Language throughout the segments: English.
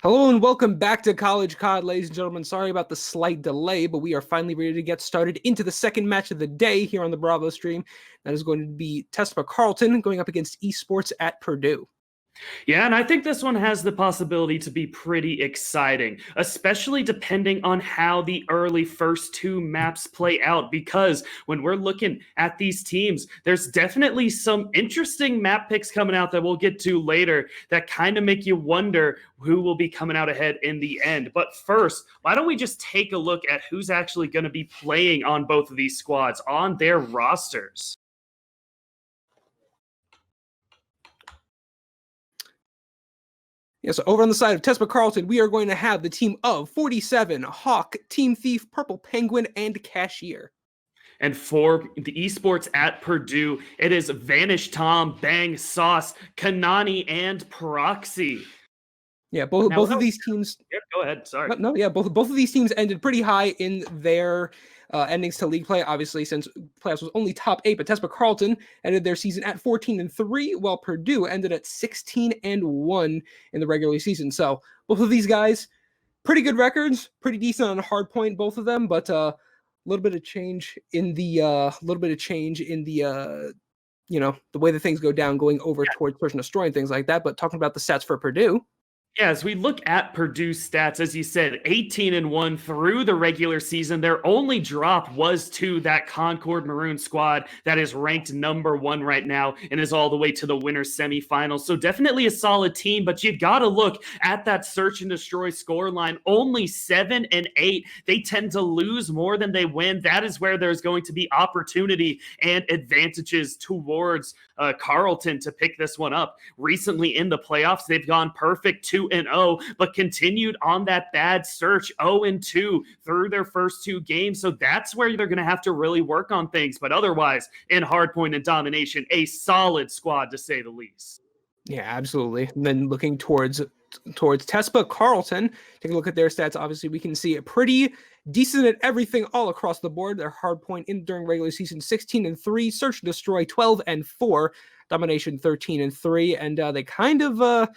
Hello and welcome back to College COD, ladies and gentlemen. Sorry about the slight delay, but we are finally ready to get started into the second match of the day here on the Bravo stream. That is going to be TESPA Carleton going up against esports at Purdue. Yeah, and I think this one has the possibility to be pretty exciting, especially depending on how the early first two maps play out, because when we're looking at these teams, there's definitely some interesting map picks coming out that we'll get to later that kind of make you wonder who will be coming out ahead in the end. But first, why don't we just take a look at who's actually going to be playing on both of these squads, on their rosters. Yeah, so over on the side of TESPA Carleton, we are going to have the team of 47, Hawk, Team Thief, Purple Penguin, and Cashier. And for the esports at Purdue, it is Vanish Tom, Bang, Sauce, Kanani, and Proxy. Yeah, both of these teams. Yeah, go ahead. Sorry. Both of these teams ended pretty high in their endings to league play. Obviously, since playoffs was only top 8, but TESPA Carleton ended their season at 14-3, while Purdue ended at 16-1 in the regular season. So both of these guys, pretty good records, pretty decent on a hard point, both of them, but a little bit of change in the the way that things go down, going over towards Search and Destroy and things like that. But talking about the stats for Purdue. Yeah, as we look at Purdue's stats, as you said, 18-1 through the regular season. Their only drop was to that Concord Maroon squad that is ranked number 1 right now and is all the way to the winner's semifinals. So definitely a solid team, but you got to look at that Search and Destroy scoreline. Only 7-8. They tend to lose more than they win. That is where there's going to be opportunity and advantages towards Carleton to pick this one up. Recently in the playoffs, they've gone perfect 2-0, but continued on that bad search 0-2 through their first 2 games. So that's where they're going to have to really work on things. But otherwise, in hardpoint and domination, a solid squad to say the least. Yeah, absolutely. And then looking towards TESPA Carleton, take a look at their stats. Obviously, we can see a pretty decent at everything all across the board. Their hard point during regular season 16-3, Search and Destroy 12-4, Domination 13-3, and they kind of got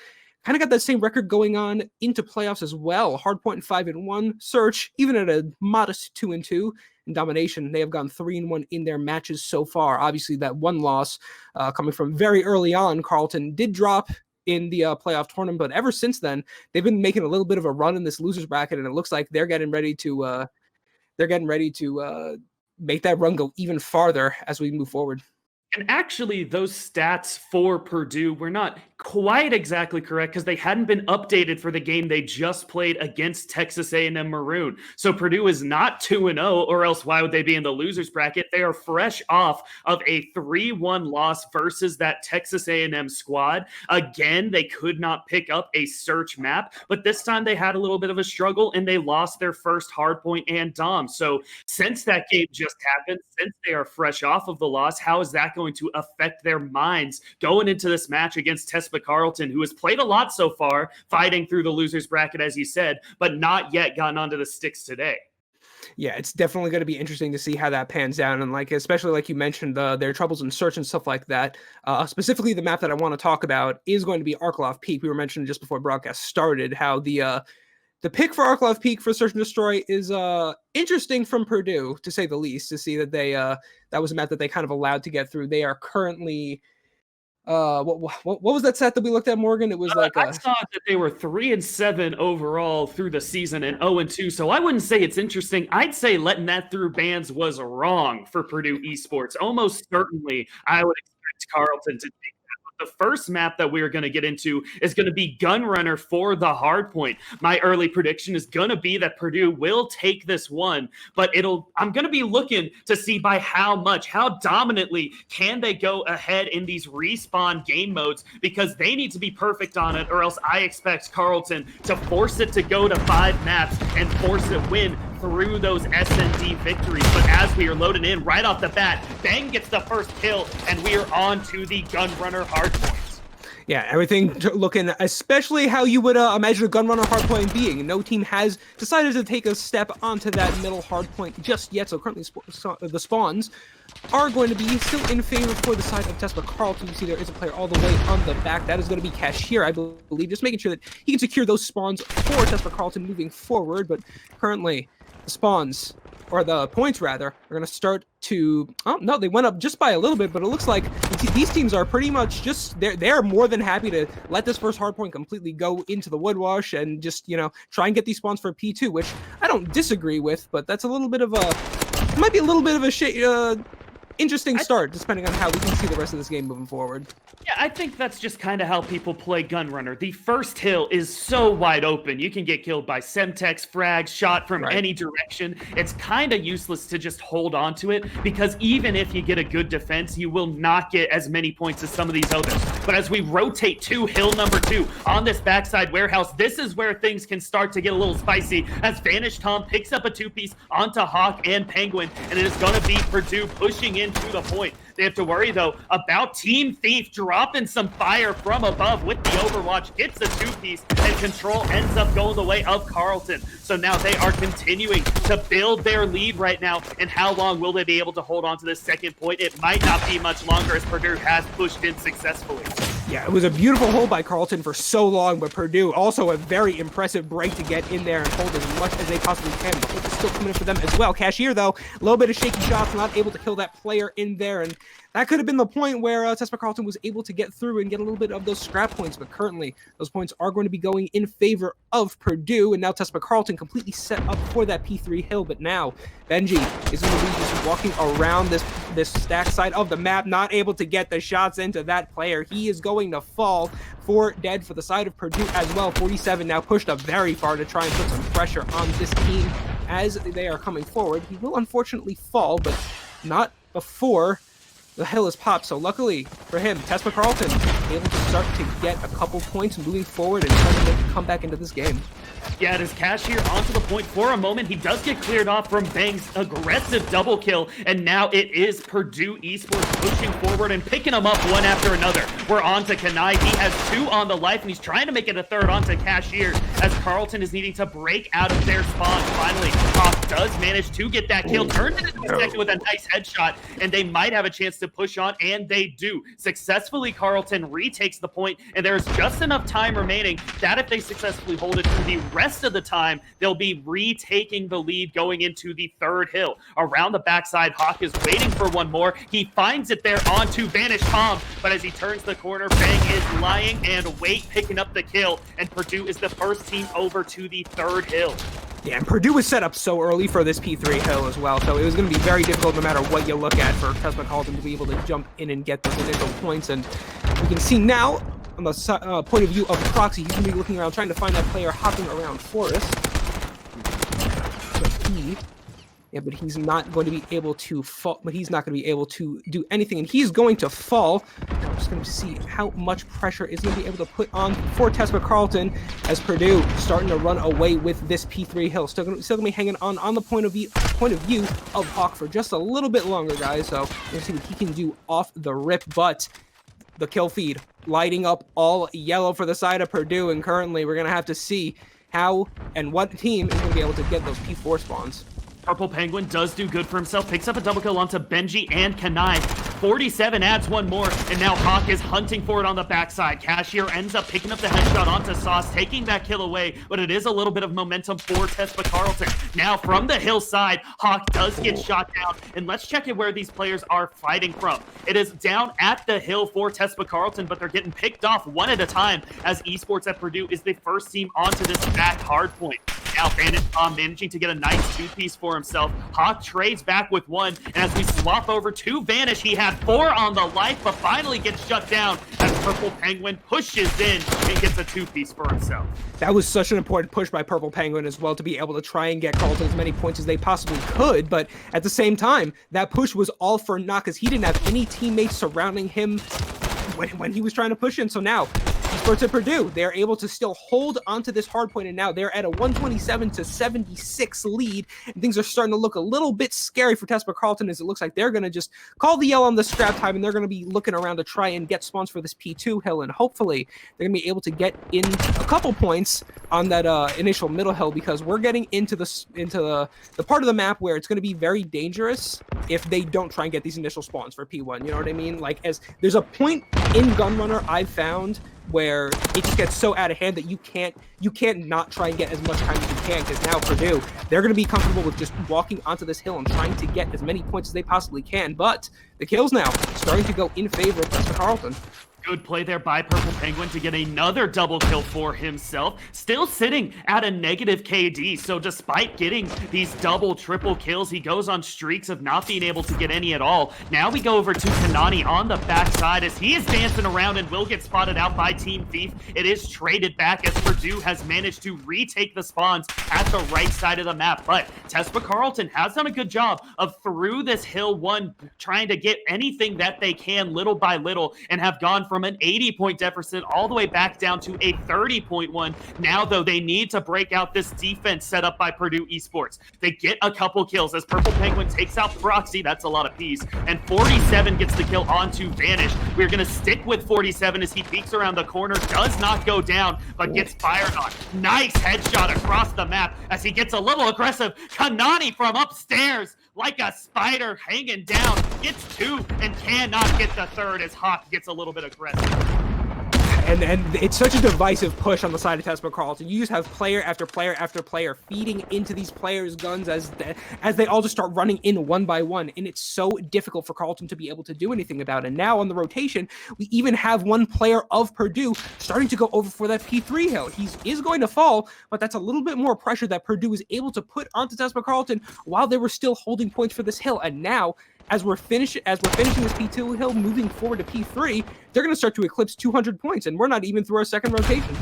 that same record going on into playoffs as well. Hard point 5-1, Search even at a modest 2-2. In Domination, they have gone 3-1 in their matches so far. Obviously, that one loss coming from very early on. Carleton did drop in the playoff tournament, but ever since then, they've been making a little bit of a run in this losers bracket, and it looks like they're getting ready to make that run go even farther as we move forward. And actually, those stats for Purdue were not quite exactly correct because they hadn't been updated for the game they just played against Texas A&M Maroon. So Purdue is not 2-0, or else why would they be in the losers bracket? They are fresh off of a 3-1 loss versus that Texas A&M squad. Again, they could not pick up a search map, but this time they had a little bit of a struggle and they lost their first hardpoint and dom. So since that game just happened, since they are fresh off of the loss, how is that going to affect their minds going into this match against TESPA Carleton, who has played a lot so far, fighting through the losers bracket, as you said, but not yet gotten onto the sticks today? Yeah, it's definitely going to be interesting to see how that pans out, and especially like you mentioned, their troubles in search and stuff like that. Specifically, the map that I want to talk about is going to be Arklov Peak. We were mentioning just before broadcast started how the pick for Arklov Peak for Search and Destroy is interesting from Purdue, to say the least, to see that they that was a map that they kind of allowed to get through. They are currently what was that set that we looked at, Morgan? It was I saw that they were 3-7 overall through the season and 0-2. So I wouldn't say it's interesting. I'd say letting that through bans was wrong for Purdue esports. Almost certainly, I would expect Carleton to take the first map that we're going to get into is going to be Gunrunner for the hardpoint. My early prediction is going to be that Purdue will take this one, but I'm going to be looking to see by how much, how dominantly can they go ahead in these respawn game modes, because they need to be perfect on it, or else I expect Carleton to force it to go to 5 maps and force it win through those SND victories. But as we are loading in right off the bat, Bang gets the first kill, and we are on to the Gunrunner hardpoint. Yeah, everything looking especially how you would imagine a gun runner hardpoint being. No team has decided to take a step onto that middle hardpoint just yet, so currently the spawns are going to be still in favor for the side of Tespa Carleton. You see there is a player all the way on the back. That is going to be Cashier, I believe, just making sure that he can secure those spawns for Tespa Carleton moving forward. But currently, the spawns, or the points rather, are going to start to... Oh, no, they went up just by a little bit, but it looks like these teams are pretty much just... They're more than happy to let this first hardpoint completely go into the woodwash and just, you know, try and get these spawns for P2, which I don't disagree with, but that's a little bit of a... It might be a little bit of a interesting start, depending on how we can see the rest of this game moving forward. Yeah, I think that's just kind of how people play Gunrunner. The first hill is so wide open. You can get killed by Semtex, frags, shot from any direction. It's kind of useless to just hold on to it, because even if you get a good defense, you will not get as many points as some of these others. But as we rotate to hill number 2 on this backside warehouse, this is where things can start to get a little spicy, as Vanish Tom picks up a 2-piece onto Hawk and Penguin, and it is going to be Purdue pushing into the point. They have to worry, though, about Team Thief dropping some fire from above with the Overwatch, gets a 2-piece, and control ends up going the way of Carleton. So now they are continuing to build their lead right now, and how long will they be able to hold on to this second point? It might not be much longer, as Purdue has pushed in successfully. Yeah, it was a beautiful hold by Carleton for so long, but Purdue also a very impressive break to get in there and hold as much as they possibly can. The hold is still coming in for them as well. Cashier, though, a little bit of shaky shots, not able to kill that player in there, and that could have been the point where Tespa Carleton was able to get through and get a little bit of those scrap points, but currently those points are going to be going in favor of Purdue, and now Tespa Carleton completely set up for that P3 hill, but now Benji is going to be just walking around this stack side of the map, not able to get the shots into that player. He is going to fall for dead for the side of Purdue as well. 47 now pushed up very far to try and put some pressure on this team as they are coming forward. He will unfortunately fall, but not before the hill is popped. So luckily for him, Tespa Carleton able to start to get a couple points moving forward and trying to make a comeback into this game. Yeah, it is Cashier onto the point for a moment. He does get cleared off from Bang's aggressive double kill, and now it is Purdue Esports pushing forward and picking them up one after another. We're on to Kanai. He has 2 on the life, and he's trying to make it a third onto Cashier, as Carleton is needing to break out of their spawn. Finally, Hawk does manage to get that kill, turns it into a second with a nice headshot, and they might have a chance to push on, and they do. Successfully, Carleton retakes the point, and there's just enough time remaining that if they successfully hold it for the rest of the time, they'll be retaking the lead going into the third hill. Around the backside, Hawk is waiting for one more. He finds it there onto Vanish Tom, but as he turns the corner, Bang is lying and wait, picking up the kill, and Purdue is the first team over to the third hill. Yeah, and Purdue was set up so early for this P3 hill as well, so it was going to be very difficult no matter what you look at for Tespa Carleton to be able to jump in and get those initial points. And you can see now, on the point of view of Proxy, he's going to be looking around trying to find that player hopping around Forest. But he's not going to be able to fall. But he's not going to be able to do anything, and he's going to fall. I'm just going to see how much pressure is going to be able to put on for Tespa Carleton as Purdue starting to run away with this P3 hill. Still going to be hanging on the point of view of Hawk for just a little bit longer, guys. So we'll see what he can do off the rip, but the kill feed lighting up all yellow for the side of Purdue, and currently we're going to have to see how and what team is going to be able to get those P4 spawns. Purple Penguin does do good for himself, picks up a double kill onto Benji and Kanai. 47 adds one more, and now Hawk is hunting for it on the backside. Cashier ends up picking up the headshot onto Sauce, taking that kill away, but it is a little bit of momentum for Tespa Carleton. Now from the hillside, Hawk does get shot down, and let's check it where these players are fighting from. It is down at the hill for Tespa Carleton, but they're getting picked off one at a time, as Esports at Purdue is the first team onto this back hard point. Now Bandit Tom managing to get a nice 2-piece for himself. Hawk trades back with 1, and as we swap over to Vanish, he had 4 on the life, but finally gets shut down as Purple Penguin pushes in and gets a 2-piece for himself. That was such an important push by Purple Penguin as well, to be able to try and get Carleton as many points as they possibly could, but at the same time, that push was all for naught because he didn't have any teammates surrounding him when he was trying to push in. So now he's for Purdue. They're able to still hold onto this hard point, and now they're at a 127-76 lead, and things are starting to look a little bit scary for Tespa Carleton, as it looks like they're going to just call the yell on the scrap time, and they're going to be looking around to try and get spawns for this P2 hill, and hopefully they're going to be able to get in a couple points on that initial middle hill, because we're getting into the part of the map where it's going to be very dangerous if they don't try and get these initial spawns for P1. You know what I mean? Like, as there's a point in Gunrunner I've found where it just gets so out of hand that you can't not try and get as much time as you can, because now Purdue, they're going to be comfortable with just walking onto this hill and trying to get as many points as they possibly can. But the kills now starting to go in favor of Tespa Carleton. Good play there by Purple Penguin to get another double kill for himself. Still sitting at a negative KD. So despite getting these double, triple kills, he goes on streaks of not being able to get any at all. Now we go over to Kanani on the backside as he is dancing around and will get spotted out by Team Thief. It is traded back as Purdue has managed to retake the spawns at the right side of the map. But Tespa Carleton has done a good job of through this hill one trying to get anything that they can little by little, and have gone from an 80-point deficit all the way back down to a 30-point one. Now, though, they need to break out this defense set up by Purdue Esports. They get a couple kills as Purple Penguin takes out Proxy. That's a lot of P's. And 47 gets the kill onto Vanish. We're going to stick with 47 as he peeks around the corner. Does not go down, but gets fired on. Nice headshot across the map as he gets a little aggressive. Kanani from upstairs, like a spider hanging down, gets two and cannot get the third as Hawk gets a little bit aggressive. And it's such a divisive push on the side of Tespa Carleton. You just have player after player after player feeding into these players' guns as they all just start running in one by one, and it's so difficult for Carleton to be able to do anything about it. And now on the rotation, we even have one player of Purdue starting to go over for that P3 hill. He is going to fall, but that's a little bit more pressure that Purdue is able to put onto Tespa Carleton while they were still holding points for this hill. And now, as we're finishing this P2 hill, moving forward to P3, they're going to start to eclipse 200 points, and we're not even through our second rotation.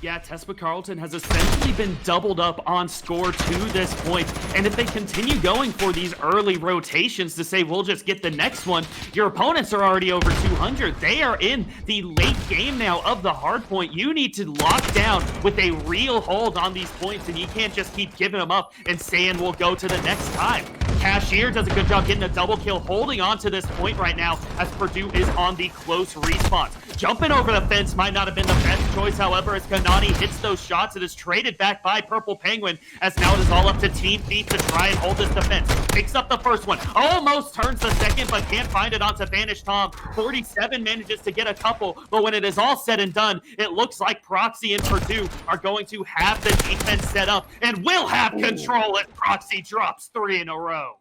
Yeah, Tespa Carleton has essentially been doubled up on score to this point. And if they continue going for these early rotations to say, we'll just get the next one, your opponents are already over 200. They are in the late game now of the hard point. You need to lock down with a real hold on these points, and you can't just keep giving them up and saying we'll go to the next time. Cashier does a good job getting a double kill, holding on to this point right now as Purdue is on the close response. Jumping over the fence might not have been the best choice, however, as Kanani hits those shots. It is traded back by Purple Penguin, as now it is all up to Team Thief to try and hold this defense. Picks up the first one, almost turns the second, but can't find it onto Vanish Tom. 47 manages to get a couple, but when it is all said and done, it looks like Proxy and Purdue are going to have the defense set up and will have control if Proxy drops 3 in a row.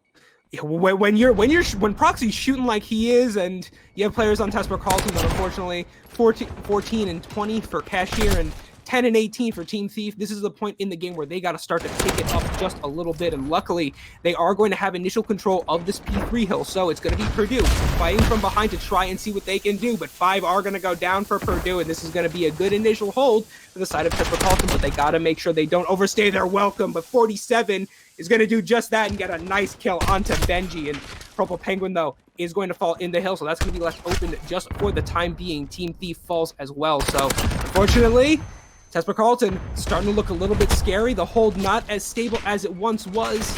Yeah, when Proxy's shooting like he is, and you have players on Tespa Carleton that unfortunately 14 and 20 for Cashier and 10 and 18 for Team Thief, this is the point in the game where they got to start to pick it up just a little bit, and luckily they are going to have initial control of this P3 hill, so it's going to be Purdue fighting from behind to try and see what they can do, but 5 are going to go down for Purdue, and this is going to be a good initial hold to the side of Tespa Carleton, but they got to make sure they don't overstay their welcome. But 47 is going to do just that and get a nice kill onto Benji, and Purple Penguin, though, is going to fall in the hill, so that's going to be left open just for the time being. Team Thief falls as well, so unfortunately, Tespa Carleton starting to look a little bit scary. The hold not as stable as it once was.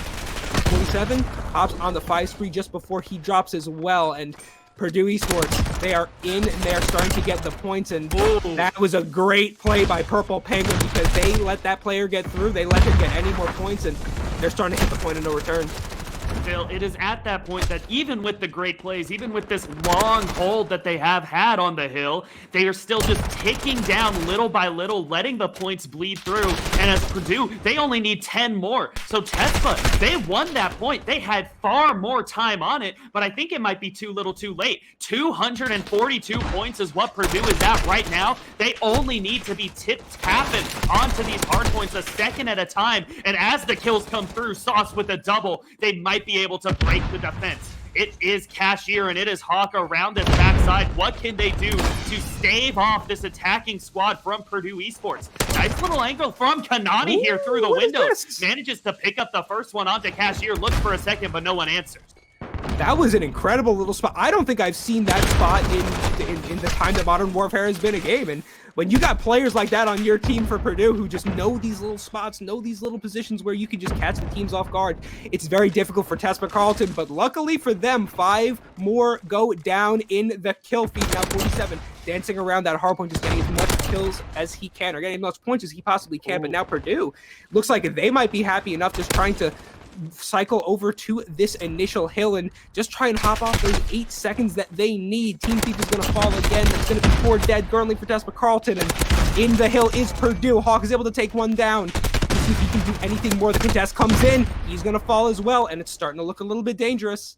47 hops on the 5 spree just before he drops as well, and Purdue Esports, they are in and they are starting to get the points, and that was a great play by Purple Penguin because they let that player get through. They let him get any more points, and they're starting to hit the point of no return. Phil, it is at that point that even with the great plays, even with this long hold that they have had on the hill, they are still just ticking down little by little, letting the points bleed through. And as Purdue, they only need 10 more. So Tespa, they won that point. They had far more time on it, but I think it might be too little too late. 242 points is what Purdue is at right now. They only need to be tip-tapping onto these hard points a second at a time. And as the kills come through, Sauce with a double, they might be able to break the defense. It is Cashier and it is Hawk around this backside. What can they do to stave off this attacking squad from Purdue Esports? Nice little angle from Kanani here through the window. Manages to pick up the first one onto Cashier. Looks for a second, but no one answers. That was an incredible little spot. I don't think I've seen that spot in in the time that Modern Warfare has been a game. And when you got players like that on your team for Purdue who just know these little spots, know these little positions where you can just catch the teams off guard, it's very difficult for TESPA Carleton. But luckily for them, 5 more go down in the kill feed. Now 47 dancing around that hardpoint, just getting as much kills as he can, or getting as much points as he possibly can. But now Purdue looks like they might be happy enough just trying to cycle over to this initial hill and just try and hop off those 8 seconds that they need. Team Thief is going to fall again. There's going to be 4 dead currently for TESPA Carleton, and in the hill is Purdue. Hawk is able to take one down. Let's see if he can do anything more. The contest comes in. He's going to fall as well, and it's starting to look a little bit dangerous.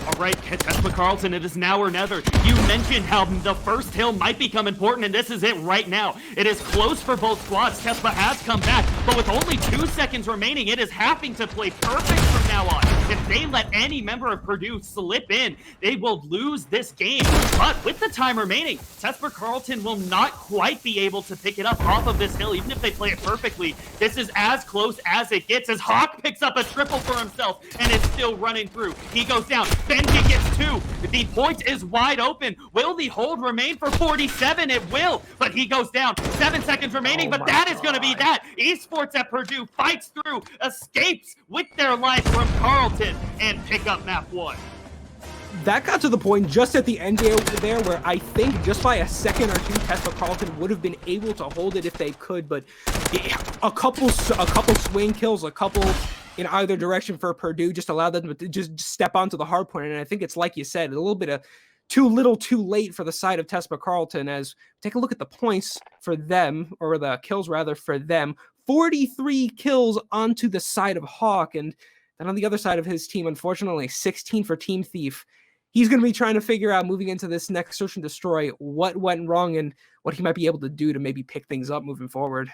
All right, TESPA Carleton, it is now or never. You mentioned how the first hill might become important, and this is it right now. It is close for both squads. TESPA has come back, but with only 2 seconds remaining, it is having to play perfect from now on. If they let any member of Purdue slip in, they will lose this game. But with the time remaining, TESPA Carleton will not quite be able to pick it up off of this hill, even if they play it perfectly. This is as close as it gets, as Hawk picks up a triple for himself and is still running through. He goes down. Benji gets 2. The point is wide open. Will the hold remain for 47? It will, but he goes down. 7 seconds remaining, but that is going to be that. Esports at Purdue fights through, escapes with their life from Carleton, and pick up map 1. That got to the point just at the end there where I think just by a second or two, TESPA Carleton would have been able to hold it if they could, but a couple swing kills, a couple in either direction for Purdue just allowed them to just step onto the hard point. And I think it's like you said, a little bit of too little too late for the side of TESPA Carleton. As take a look at the points for them, or the kills rather for them, 43 kills onto the side of Hawk. And then on the other side of his team, unfortunately, 16 for Team Thief. He's going to be trying to figure out, moving into this next search and destroy, what went wrong and what he might be able to do to maybe pick things up moving forward.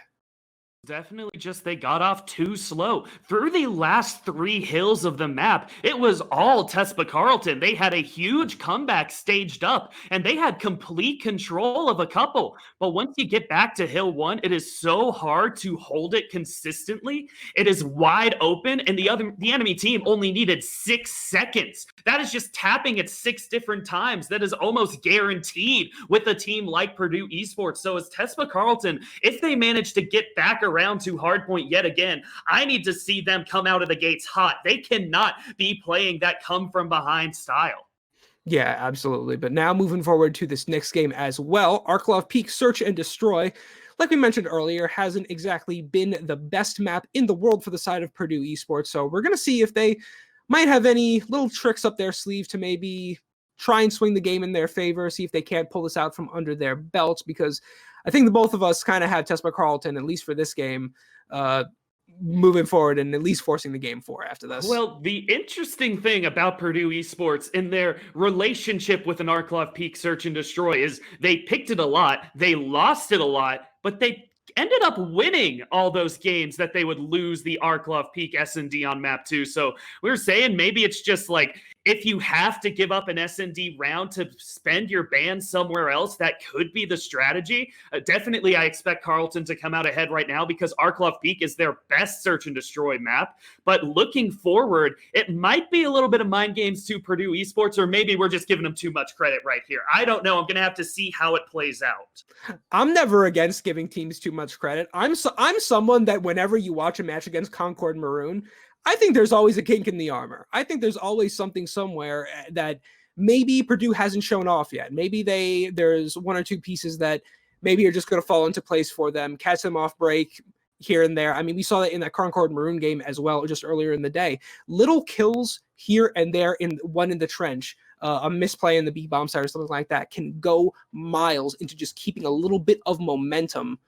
Definitely just they got off too slow. Through the last 3 hills of the map, it was all TESPA Carleton. They had a huge comeback staged up, and they had complete control of a couple. But once you get back to hill 1, it is so hard to hold it consistently. It is wide open, and the enemy team only needed 6 seconds. That is just tapping it 6 different times. That is almost guaranteed with a team like Purdue Esports. So as TESPA Carleton, if they manage to get back around to hardpoint yet again, I need to see them come out of the gates hot. They cannot be playing that come from behind style. Yeah, absolutely. But now moving forward to this next game as well, Arklov Peak Search and Destroy, like we mentioned earlier, hasn't exactly been the best map in the world for the side of Purdue Esports. So we're going to see if they might have any little tricks up their sleeve to maybe try and swing the game in their favor, see if they can't pull this out from under their belts, because I think the both of us kind of have TESPA Carleton, at least for this game, moving forward and at least forcing the game 4 after this. Well, the interesting thing about Purdue Esports in their relationship with an Arklov Peak Search and Destroy is they picked it a lot, they lost it a lot, but they ended up winning all those games that they would lose the Arklov Peak S&D on map 2. So we were saying maybe it's just like, if you have to give up an S&D round to spend your ban somewhere else, that could be the strategy. Definitely, I expect Carleton to come out ahead right now because Arklov Peak is their best search and destroy map. But looking forward, it might be a little bit of mind games to Purdue Esports, or maybe we're just giving them too much credit right here. I don't know. I'm going to have to see how it plays out. I'm never against giving teams too much credit. I'm someone that whenever you watch a match against Concord Maroon, I think there's always a kink in the armor. I think there's always something somewhere that maybe Purdue hasn't shown off yet. Maybe there's 1 or 2 pieces that maybe are just going to fall into place for them, catch them off break here and there. I mean, we saw that in that Concord Maroon game as well, just earlier in the day. Little kills here and there, in one in the trench, a misplay in the B bomb side or something like that can go miles into just keeping a little bit of momentum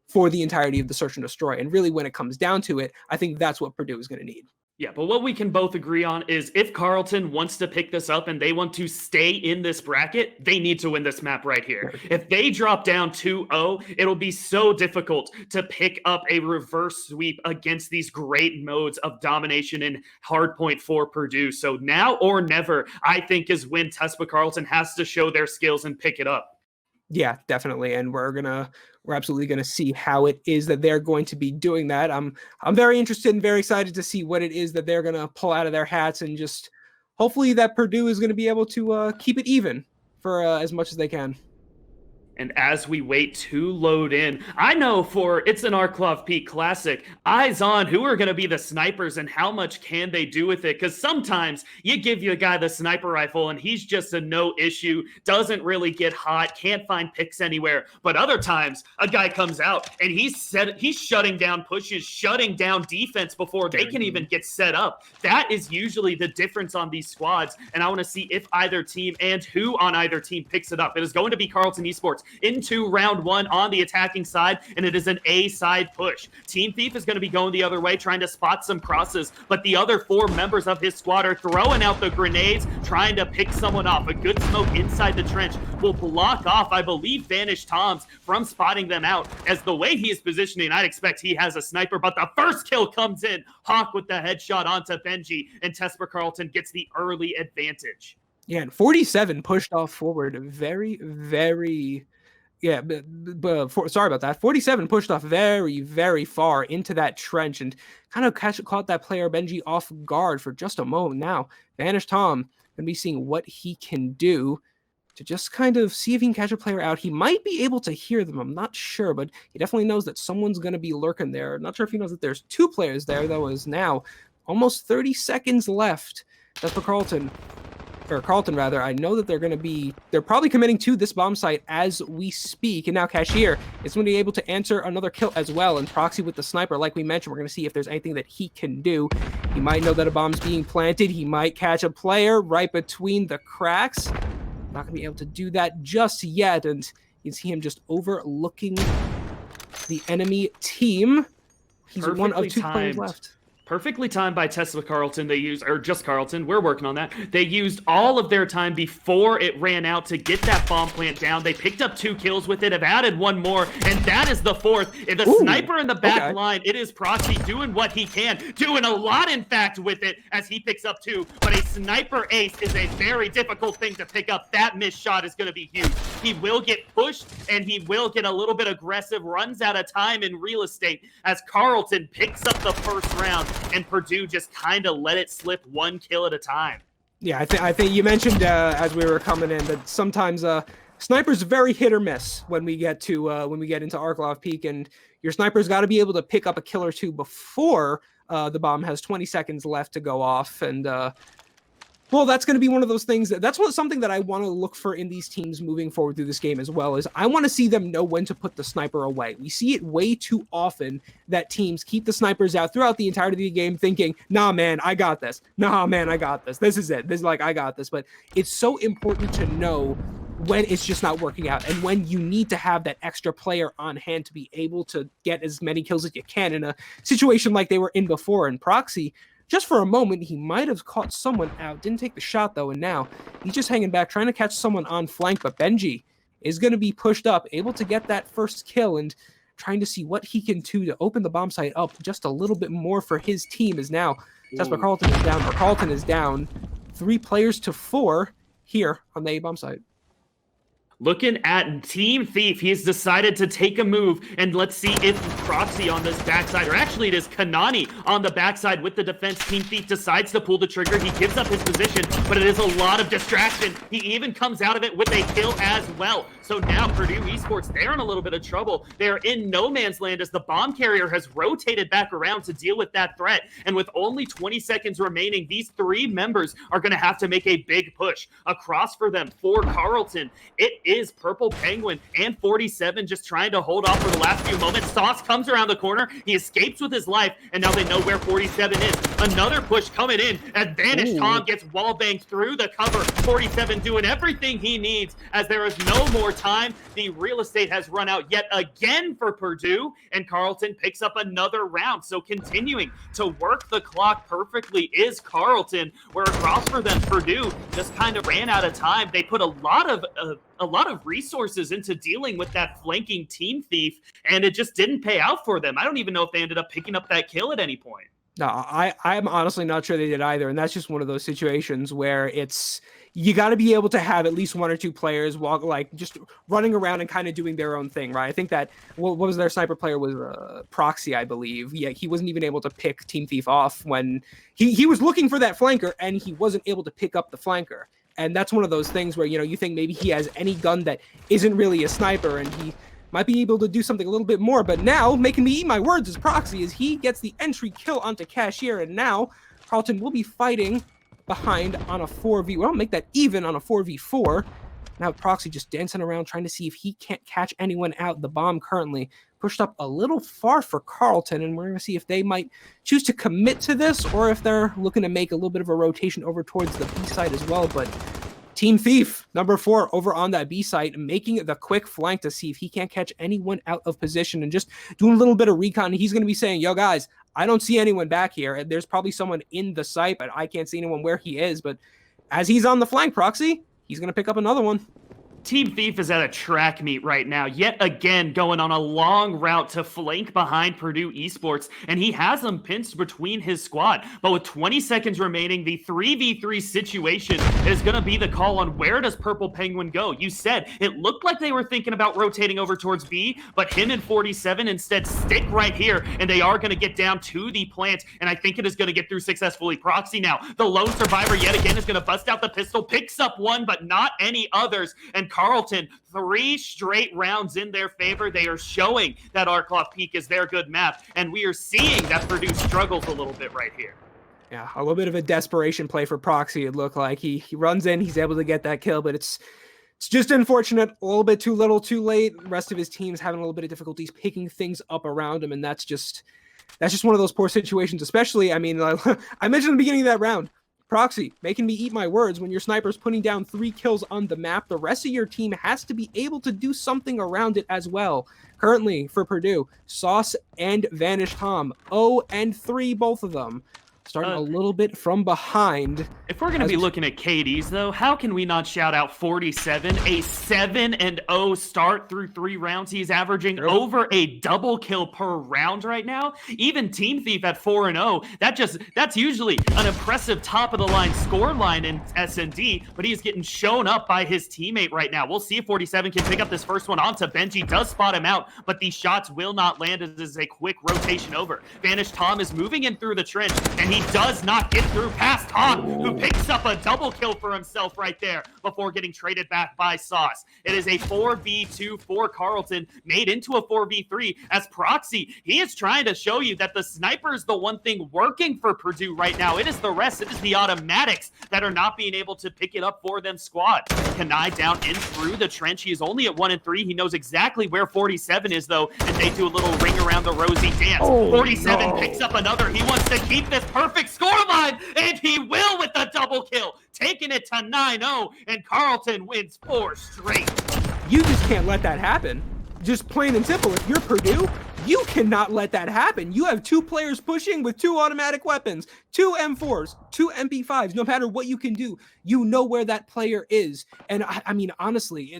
for the entirety of the search and destroy. And really, when it comes down to it, I think that's what Purdue is going to need. Yeah, but what we can both agree on is if Carleton wants to pick this up and they want to stay in this bracket, they need to win this map right here. If they drop down 2-0, it'll be so difficult to pick up a reverse sweep against these great modes of domination and hardpoint for Purdue. So now or never, I think, is when TESPA Carleton has to show their skills and pick it up. Yeah, definitely. And we're absolutely gonna see how it is that they're going to be doing that. I'm very interested and very excited to see what it is that they're gonna pull out of their hats, and just hopefully that Purdue is gonna be able to keep it even for as much as they can. And as we wait to load in, I know for It's an Arklov Peak Classic, eyes on who are going to be the snipers and how much can they do with it. Because sometimes you give a guy the sniper rifle and he's just a no issue, doesn't really get hot, can't find picks anywhere. But other times, a guy comes out and he's shutting down pushes, shutting down defense before they can even get set up. That is usually the difference on these squads. And I want to see if either team and who on either team picks it up. It is going to be Carleton Esports into round one on the attacking side, and it is an A side push. Team Thief is going to be going the other way, trying to spot some crosses, but the other 4 members of his squad are throwing out the grenades, trying to pick someone off. A good smoke inside the trench will block off, I believe, Vanish Toms from spotting them out. As the way he is positioning, I'd expect he has a sniper, but the first kill comes in. Hawk with the headshot onto Benji, and Tesper Carleton gets the early advantage. Yeah, and 47 pushed off forward very, very... Yeah, sorry about that. 47 pushed off very, very far into that trench and kind of caught that player Benji off guard for just a moment. Now, Vanish Tom going to be seeing what he can do to just kind of see if he can catch a player out. He might be able to hear them. I'm not sure, but he definitely knows that someone's going to be lurking there. Not sure if he knows that there's 2 players there, though, is now almost 30 seconds left. That's for Carleton. Or Carleton, rather. I know that they're probably committing to this bomb site as we speak. And now Cashier is going to be able to answer another kill as well. And Proxy with the sniper, like we mentioned, we're going to see if there's anything that he can do. He might know that a bomb's being planted. He might catch a player right between the cracks. Not going to be able to do that just yet. And you can see him just overlooking the enemy team. He's Perfectly one of 2 timed. players left. Perfectly timed by Tesla Carleton. Just Carleton, we're working on that. They used all of their time before it ran out to get that bomb plant down. They picked up 2 kills with it, have added 1 more, and that is the 4th. The sniper in the back line, it is Proxy doing what he can, doing a lot, in fact, with it as he picks up 2. But a sniper ace is a very difficult thing to pick up. That missed shot is going to be huge. He will get pushed, and he will get a little bit aggressive, runs out of time in real estate as Carleton picks up the first round. And Purdue just kind of let it slip 1 kill at a time. Yeah, I think you mentioned as we were coming in that sometimes snipers very hit or miss when we get into Arklov Peak, and your sniper's got to be able to pick up a kill or 2 before the bomb has 20 seconds left to go off. And well, that's going to be one of those things that's something that I want to look for in these teams moving forward through this game as well, is I want to see them know when to put the sniper away. We see it way too often that teams keep the snipers out throughout the entirety of the game thinking, nah, man, I got this. Nah, man, I got this. This is it. This is like, I got this. But it's so important to know when it's just not working out and when you need to have that extra player on hand to be able to get as many kills as you can in a situation like they were in before. And Proxy, just for a moment, he might have caught someone out. Didn't take the shot, though, and now he's just hanging back, trying to catch someone on flank. But Benji is going to be pushed up, able to get that first kill, and trying to see what he can do to open the bomb site up just a little bit more for his team. Is now that's where Carleton is down. Or Carleton is down 3 players to 4 here on the A bomb site. Looking at Team Thief, he has decided to take a move, and let's see if Proxy on this backside, or actually it is Kanani on the backside with the defense. Team Thief decides to pull the trigger. He gives up his position, but it is a lot of distraction. He even comes out of it with a kill as well. So now Purdue Esports, they're in a little bit of trouble. They're in no man's land as the bomb carrier has rotated back around to deal with that threat. And with only 20 seconds remaining, these 3 members are going to have to make a big push. Across for them, for Carleton, it is Purple Penguin and 47 just trying to hold off for the last few moments. Sauce comes around the corner. He escapes with his life, and now they know where 47 is. Another push coming in as Vanish Tom gets wall banged through the cover. 47 doing everything he needs as there is no more time. The real estate has run out yet again for Purdue, and Carleton picks up another round. So continuing to work the clock perfectly is Carleton, where across for them, Purdue just kind of ran out of time. They put a lot of resources into dealing with that flanking Team Thief, and it just didn't pay out for them. I don't even know if they ended up picking up that kill at any point. No, I'm honestly not sure they did either. And that's just one of those situations where you got to be able to have at least 1 or 2 players just running around and kind of doing their own thing, right? I think that what was their sniper player was Proxy, I believe. Yeah, he wasn't even able to pick Team Thief off when he was looking for that flanker, and he wasn't able to pick up the flanker. And that's one of those things where, you think maybe he has any gun that isn't really a sniper, and he might be able to do something a little bit more. But now, making me eat my words as Proxy, is he gets the entry kill onto Cashier, and now Carleton will be fighting behind on a 4v. Well, make that even on a 4v4. Now Proxy just dancing around trying to see if he can't catch anyone out. The bomb currently pushed up a little far for Carleton, and we're going to see if they might choose to commit to this or if they're looking to make a little bit of a rotation over towards the B side as well. But Team Thief, number 4, over on that B side, making the quick flank to see if he can't catch anyone out of position and just doing a little bit of recon. He's going to be saying, yo, guys, I don't see anyone back here. There's probably someone in the site, but I can't see anyone where he is. But as he's on the flank, Proxy, he's going to pick up another one. Team Thief is at a track meet right now, yet again going on a long route to flank behind Purdue Esports, and he has them pinched between his squad. But with 20 seconds remaining, the 3v3 situation is going to be the call on where does Purple Penguin go. You said it looked like they were thinking about rotating over towards B, but him and 47 instead stick right here, and they are going to get down to the plant, and I think it is going to get through successfully. Proxy now, the lone survivor yet again, is going to bust out the pistol, picks up one, but not any others, and Carleton, 3 straight rounds in their favor. They are showing that Arclough Peak is their good map, and we are seeing that Purdue struggles a little bit right here. Yeah, a little bit of a desperation play for Proxy, it looked like. He runs in, he's able to get that kill, but it's just unfortunate. A little bit too little, too late. The rest of his team's having a little bit of difficulties picking things up around him, and that's just one of those poor situations, especially, I mean, I mentioned in the beginning of that round, Proxy, making me eat my words. When your sniper's putting down 3 kills on the map, the rest of your team has to be able to do something around it as well. Currently, for Purdue, Sauce and Vanish Tom, 0 and 3, both of them. Starting a little bit from behind. If we're going to be looking at KDs, though, how can we not shout out 47, a 7-0 start through 3 rounds? He's averaging over a double kill per round right now. Even Team Thief at 4-0, that's usually an impressive top-of-the-line score line in S&D, but he's getting shown up by his teammate right now. We'll see if 47 can pick up this first one onto Benji. Does spot him out, but these shots will not land as this is a quick rotation over. Vanish Tom is moving in through the trench, and he does not get through past Hawk, who picks up a double kill for himself right there before getting traded back by Sauce. It is a 4v2 for Carleton, made into a 4v3 as Proxy. He is trying to show you that the sniper is the one thing working for Purdue right now. It is the rest. It is the automatics that are not being able to pick it up for them squad. Kanai down in through the trench. He is only at 1 and 3. He knows exactly where 47 is, though, and they do a little ring around the rosy dance. 47 picks up another. He wants to keep this perfect scoreline, and he will with the double kill, taking it to 9-0, and Carleton wins 4 straight. You just can't let that happen. Just plain and simple. If you're Purdue, you cannot let that happen. You have 2 players pushing with 2 automatic weapons, 2 M4s, 2 MP5s. No matter what you can do, you know where that player is. And I mean, honestly,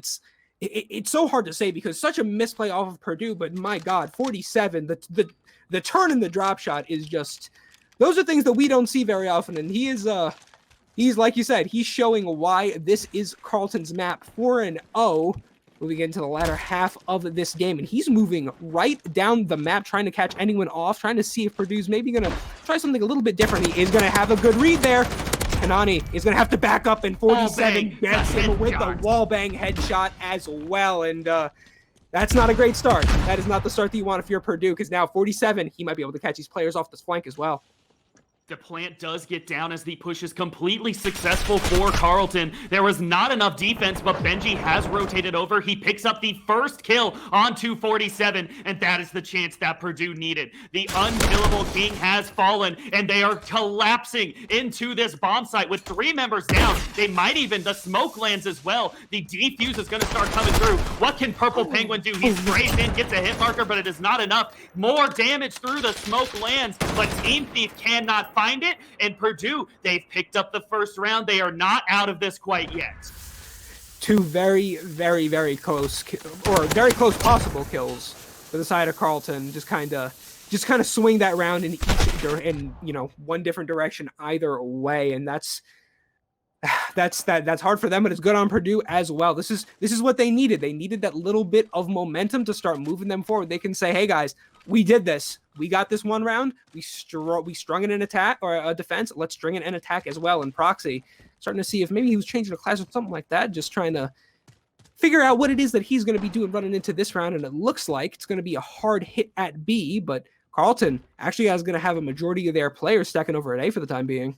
it's so hard to say because such a misplay off of Purdue, but my God, 47, the turn in the drop shot is just, those are things that we don't see very often. And he's like you said, he's showing why this is Carleton's map. 4-0, moving into the latter half of this game. And he's moving right down the map, trying to catch anyone off, trying to see if Purdue's maybe going to try something a little bit different. He is going to have a good read there. Kanani is going to have to back up, and 47 gets him with the wallbang headshot as well. And that's not a great start. That is not the start that you want if you're Purdue, because now 47, he might be able to catch these players off this flank as well. The plant does get down as the push is completely successful for Carleton. There was not enough defense, but Benji has rotated over. He picks up the first kill on 247, and that is the chance that Purdue needed. The unkillable king has fallen, and they are collapsing into this bomb site with 3 members down. They might even, the smoke lands as well. The defuse is going to start coming through. What can Purple Penguin do? He sprays in, gets a hit marker, but it is not enough. More damage through the smoke lands, but Team Thief cannot find it, and Purdue, they've picked up the first round. They are not out of this quite yet. 2 very, very, very close, or very close possible kills for the side of Carleton. Just kind of swing that round in one different direction either way, and that's hard for them, but it's good on Purdue as well. This is what they needed. They needed that little bit of momentum to start moving them forward. They can say, hey guys, we did this. We got this one round. We strung in an attack or a defense. Let's string in an attack as well. And Proxy starting to see if maybe he was changing a class or something like that, just trying to figure out what it is that he's going to be doing running into this round. And it looks like it's going to be a hard hit at B, but Carleton actually is going to have a majority of their players stacking over at A for the time being.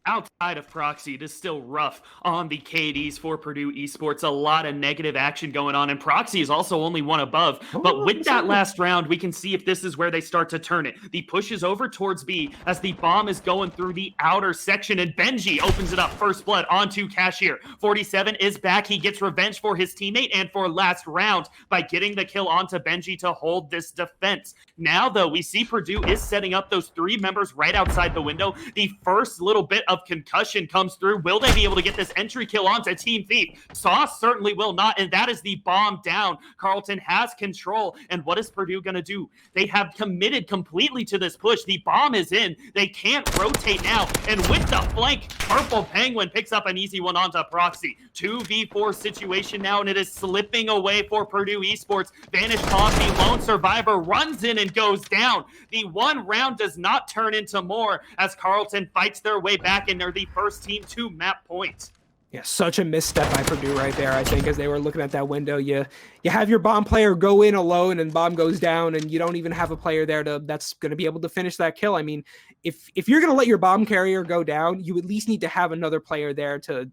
Outside of Proxy, it is still rough on the KDs for Purdue Esports. A lot of negative action going on, and Proxy is also only one above. But with that last round, we can see if this is where they start to turn it. The push is over towards B as the bomb is going through the outer section, and Benji opens it up. First blood onto Cashier. 47 is back. He gets revenge for his teammate and for last round by getting the kill onto Benji to hold this defense. Now, though, we see Purdue is setting up those 3 members right outside the window. The first little bit of concussion comes through. Will they be able to get this entry kill onto Team Thief? Sauce certainly will not, and that is the bomb down. Carleton has control, and what is Purdue going to do? They have committed completely to this push. The bomb is in. They can't rotate now, and with the flank, Purple Penguin picks up an easy one onto Proxy. 2v4 situation now, and it is slipping away for Purdue Esports. Vanish Tom, the lone survivor, runs in and goes down. The one round does not turn into more as Carleton fights their way back, and they're the first team to map points. Yeah, such a misstep by Purdue right there, I think, as they were looking at that window. You have your bomb player go in alone and bomb goes down, and you don't even have a player there that's going to be able to finish that kill. I mean, if you're going to let your bomb carrier go down, you at least need to have another player there to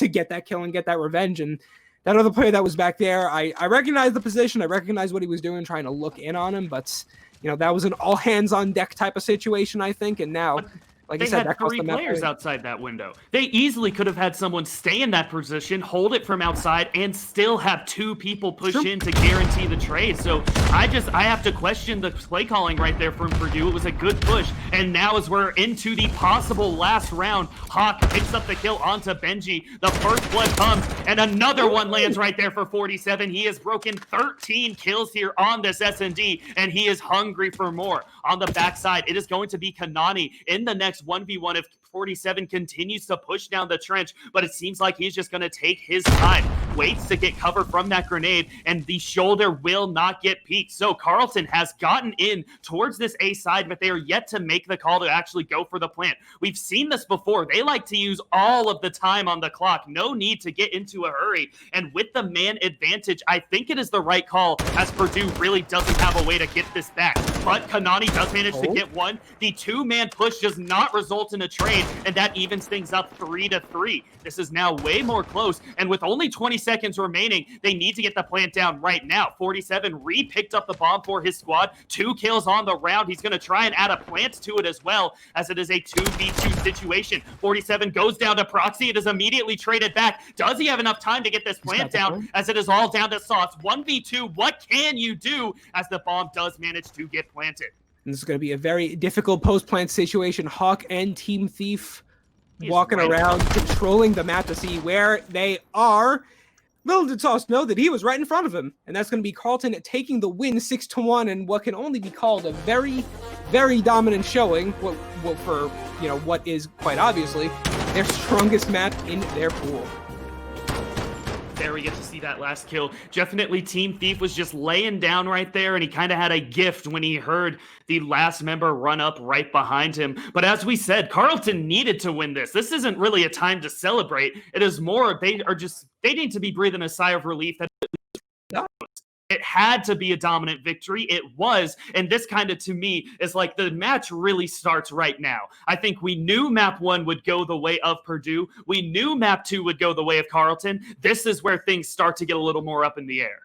get that kill and get that revenge. And that other player that was back there, I recognize the position, I recognize what he was doing, trying to look in on him, but that was an all hands on deck type of situation, I think. And now, like they you said, had 3 players outside that window. They easily could have had someone stay in that position, hold it from outside, and still have 2 people push in to guarantee the trade. So I have to question the play calling right there from Purdue. It was a good push. And now as we're into the possible last round, Hawk picks up the kill onto Benji. The first blood comes, and another one lands right there for 47. He has broken 13 kills here on this S&D, and he is hungry for more. On the backside, it is going to be Kanani in the next 1v1 if 47 continues to push down the trench, but it seems like he's just going to take his time, waits to get cover from that grenade, and the shoulder will not get peaked. So Carleton has gotten in towards this A side, but they are yet to make the call to actually go for the plant. We've seen this before. They like to use all of the time on the clock. No need to get into a hurry. And with the man advantage, I think it is the right call, as Purdue really doesn't have a way to get this back. But Kanani does manage to get one. The 2-man push does not result in a trade, and that evens things up 3-3. This is now way more close, and with only 20 seconds remaining, they need to get the plant down right now. 47 re-picked up the bomb for his squad. 2 kills on the round. He's going to try and add a plant to it as well, as it is a 2v2 situation. 47 goes down to Proxy. It is immediately traded back. Does he have enough time to get this plant down, as it is all down to Sauce? 1v2, what can you do, as the bomb does manage to get planted? And this is going to be a very difficult post-plant situation. Hawk and Team Thief walking around, controlling the map to see where they are. Little did Sauce know that he was right in front of him. And that's going to be Carleton taking the win 6-1 and what can only be called a very, very dominant showing for what is quite obviously their strongest map in their pool. There we get to see that last kill. Definitely Team Thief was just laying down right there, and he kind of had a gift when he heard the last member run up right behind him. But as we said, Carleton needed to win this. This isn't really a time to celebrate. It is more, they need to be breathing a sigh of relief that it had to be a dominant victory. It was. And this kind of, to me, is like the match really starts right now. I think we knew map 1 would go the way of Purdue. We knew map 2 would go the way of Carleton. This is where things start to get a little more up in the air.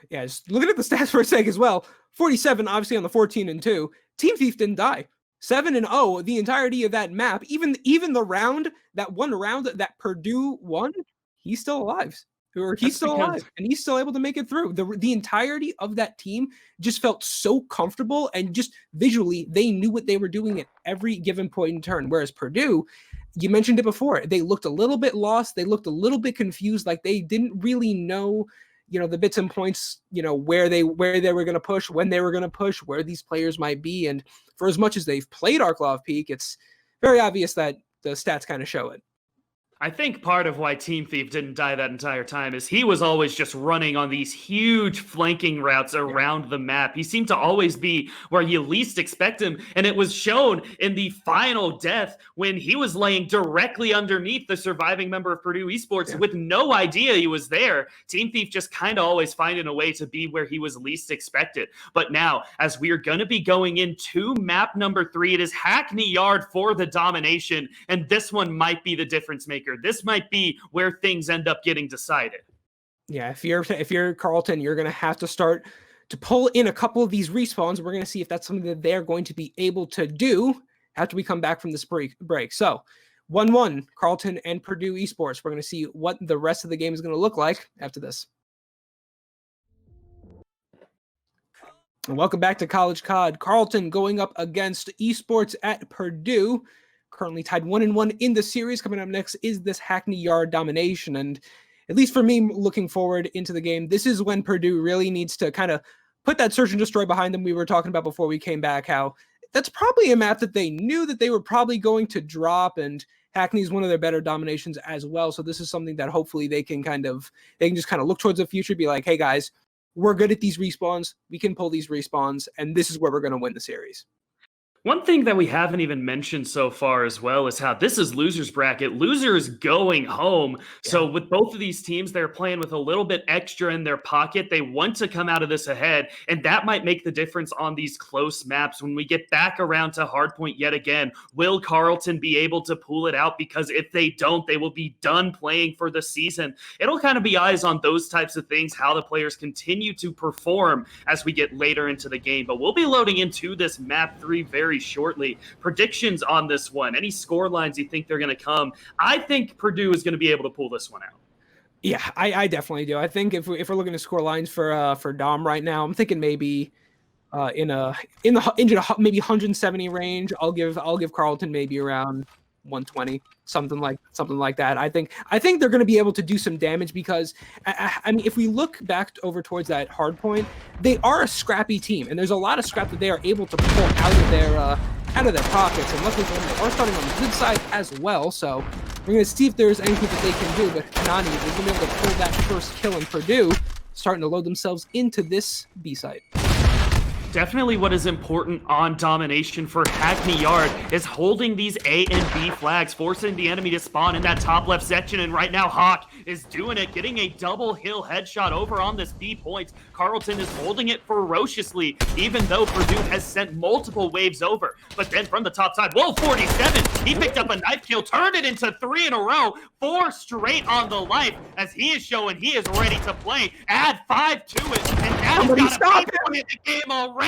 Yeah, just looking at the stats for a sec as well. 47, obviously, on the 14-2. Team Thief didn't die. 7-0, the entirety of that map. Even that one round that Purdue won, he's still alive. He's still alive, and he's still able to make it through. The entirety of that team just felt so comfortable, and just visually, they knew what they were doing at every given point in turn. Whereas Purdue, you mentioned it before, they looked a little bit lost. They looked a little bit confused, like they didn't really know, the bits and points, where they were going to push, when they were going to push, where these players might be. And for as much as they've played Arklov Peak, it's very obvious that the stats kind of show it. I think part of why Team Thief didn't die that entire time is he was always just running on these huge flanking routes around the map. He seemed to always be where you least expect him, and it was shown in the final death when he was laying directly underneath the surviving member of Purdue Esports with no idea he was there. Team Thief just kind of always finding a way to be where he was least expected. But now, as we are going to be going into map number 3, it is Hackney Yard for the domination, and this one might be the difference maker. This might be where things end up getting decided. Yeah, if you're Carleton, you're going to have to start to pull in a couple of these respawns. We're going to see if that's something that they're going to be able to do after we come back from this break. So 1-1, Carleton and Purdue Esports. We're going to see what the rest of the game is going to look like after this. And welcome back to College COD. Carleton going up against Esports at Purdue. Currently tied 1-1 in the series. Coming up next is this Hackney Yard domination. And at least for me, looking forward into the game, this is when Purdue really needs to kind of put that search and destroy behind them. We were talking about before we came back how that's probably a map that they knew that they were probably going to drop, and Hackney is one of their better dominations as well. So this is something that hopefully they can just kind of look towards the future, be like, hey guys, we're good at these respawns. We can pull these respawns, and this is where we're going to win the series. One thing that we haven't even mentioned so far as well is how this is losers bracket. Losers going home. Yeah. So with both of these teams, they're playing with a little bit extra in their pocket. They want to come out of this ahead, and that might make the difference on these close maps. When we get back around to Hardpoint yet again, will Carleton be able to pull it out? Because if they don't, they will be done playing for the season. It'll kind of be eyes on those types of things, how the players continue to perform as we get later into the game. But we'll be loading into this map 3 very shortly. Predictions on this one, any score lines you think they're going to come? I think Purdue is going to be able to pull this one out. Yeah, I definitely do. I think if we're looking at score lines for Dom right now, I'm thinking maybe in the maybe 170 range. I'll give Carleton maybe around 120, something like that. I think they're going to be able to do some damage because I mean, if we look back over towards that hard point, they are a scrappy team, and there's a lot of scrap that they are able to pull out of their pockets. And luckily for them, they are starting on the good side as well. So we're going to see if there's anything that they can do. But Kanani is going to be able to pull that first kill in Purdue, starting to load themselves into this B site. Definitely what is important on domination for Hackney Yard is holding these A and B flags, forcing the enemy to spawn in that top left section. And right now, Hawk is doing it, getting a double hill headshot over on this B point. Carleton is holding it ferociously, even though Purdue has sent multiple waves over. But then from the top side, whoa, 47, he picked up a knife kill, turned it into 3 in a row, 4 straight on the life, as he is showing he is ready to play. Add 5 to it, and now he's got a people in the game already.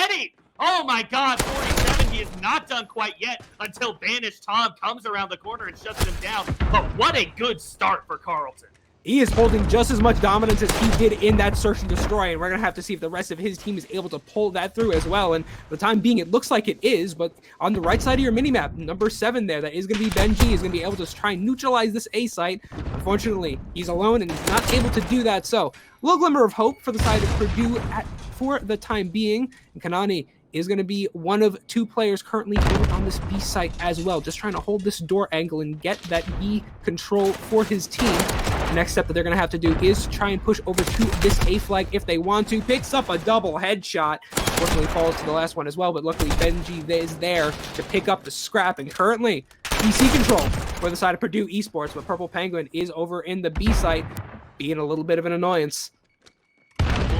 Oh my God, 47, he is not done quite yet until Banished Tom comes around the corner and shuts him down. But what a good start for Carleton. He is holding just as much dominance as he did in that search and destroy, and we're going to have to see if the rest of his team is able to pull that through as well. And for the time being, it looks like it is, but on the right side of your minimap, number 7 there, that is going to be Benji, is going to be able to try and neutralize this A site. Unfortunately, he's alone and he's not able to do that, so a little glimmer of hope for the side of Purdue for the time being. And Kanani is going to be one of 2 players currently on this B site as well, just trying to hold this door angle and get that B control for his team. The next step that they're going to have to do is try and push over to this A flag if they want to. Picks up a double headshot. Fortunately falls to the last one as well, but luckily Benji is there to pick up the scrap. And currently, PC control for the side of Purdue Esports, but Purple Penguin is over in the B site, being a little bit of an annoyance.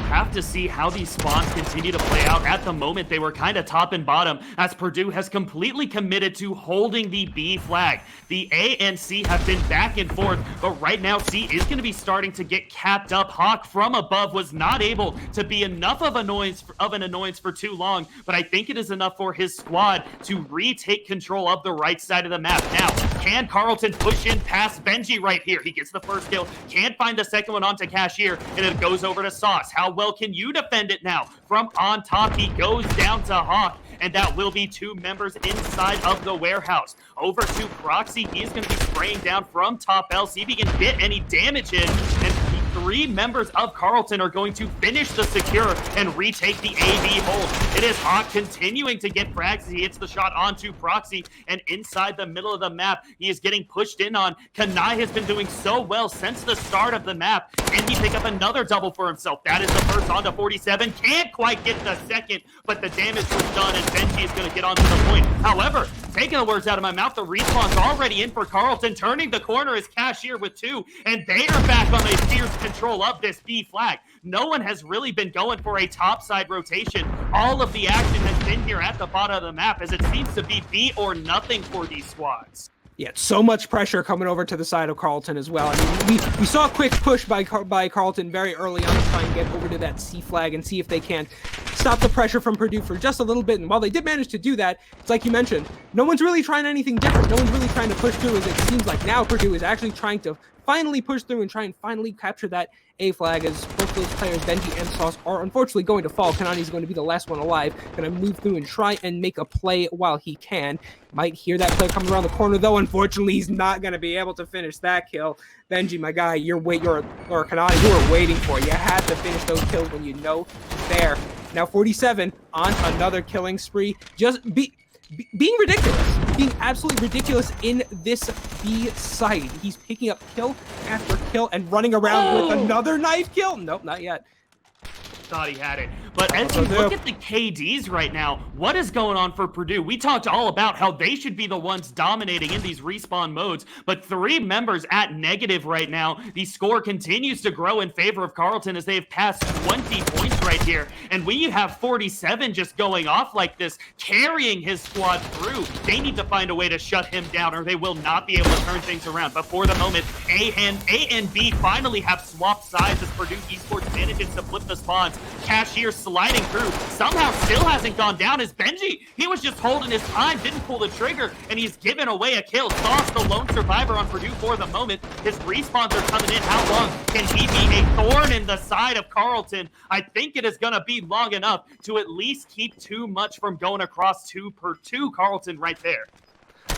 Have to see how these spawns continue to play out. At the moment, they were kind of top and bottom, as Purdue has completely committed to holding the B flag. The A and C have been back and forth, but right now C is going to be starting to get capped up. Hawk from above was not able to be enough of an annoyance for too long, but I think it is enough for his squad to retake control of the right side of the map. Now, can Carleton push in past Benji right here? He gets the first kill, can't find the second one onto Cashier, and it goes over to Sauce. How well can you defend it now? From on top, he goes down to Hawk, and that will be 2 members inside of the warehouse. Over to Proxy, he's going to be spraying down from top L, see if he can get any damage in, and he three members of Carleton are going to finish the secure and retake the AB hold. It is Hawk continuing to get frags as he hits the shot onto Proxy, and inside the middle of the map, he is getting pushed in on. Kanai has been doing so well since the start of the map, and he pick up another double for himself. That is the first onto 47. Can't quite get the second, but the damage was done, and Benji is going to get onto the point. However, taking the words out of my mouth, the respawn's already in for Carleton. Turning the corner is Cashier with 2, and they are back on a fierce control of this B flag. No one has really been going for a topside rotation. All of the action has been here at the bottom of the map, as it seems to be B or nothing for these squads. Yeah, so much pressure coming over to the side of Carleton as well. I mean, we saw a quick push by Carleton very early on to try and get over to that C flag and see if they can stop the pressure from Purdue for just a little bit. And while they did manage to do that, it's like you mentioned, no one's really trying anything different. No one's really trying to push through, as it seems like now Purdue is actually trying to finally push through and try and finally capture that A flag, as both those players, Benji and Sauce, are unfortunately going to fall. Kanani's going to be the last one alive. Going to move through and try and make a play while he can. Might hear that player coming around the corner, though. Unfortunately, he's not going to be able to finish that kill. Benji, my guy, or Kanani, you were waiting for it. You had to finish those kills when you know there. Now 47 on another killing spree. Just being ridiculous. Being absolutely ridiculous in this B site. He's picking up kill after kill and running around with another knife kill. Nope, not yet. Thought he had it. But as you look at the KDs right now, what is going on for Purdue? We talked all about how they should be the ones dominating in these respawn modes, but 3 members at negative right now. The score continues to grow in favor of Carleton as they have passed 20 points right here. And when you have 47 just going off like this, carrying his squad through, they need to find a way to shut him down or they will not be able to turn things around. But for the moment, A and B finally have swapped sides as Purdue Esports manages to flip the spawns. Cashier sliding through, somehow still hasn't gone down as Benji. He was just holding his time, didn't pull the trigger, and he's given away a kill. Sauce, the lone survivor on Purdue for the moment. His respawns are coming in. How long can he be a thorn in the side of Carleton? I think it is going to be long enough to at least keep too much from going across to Carleton right there.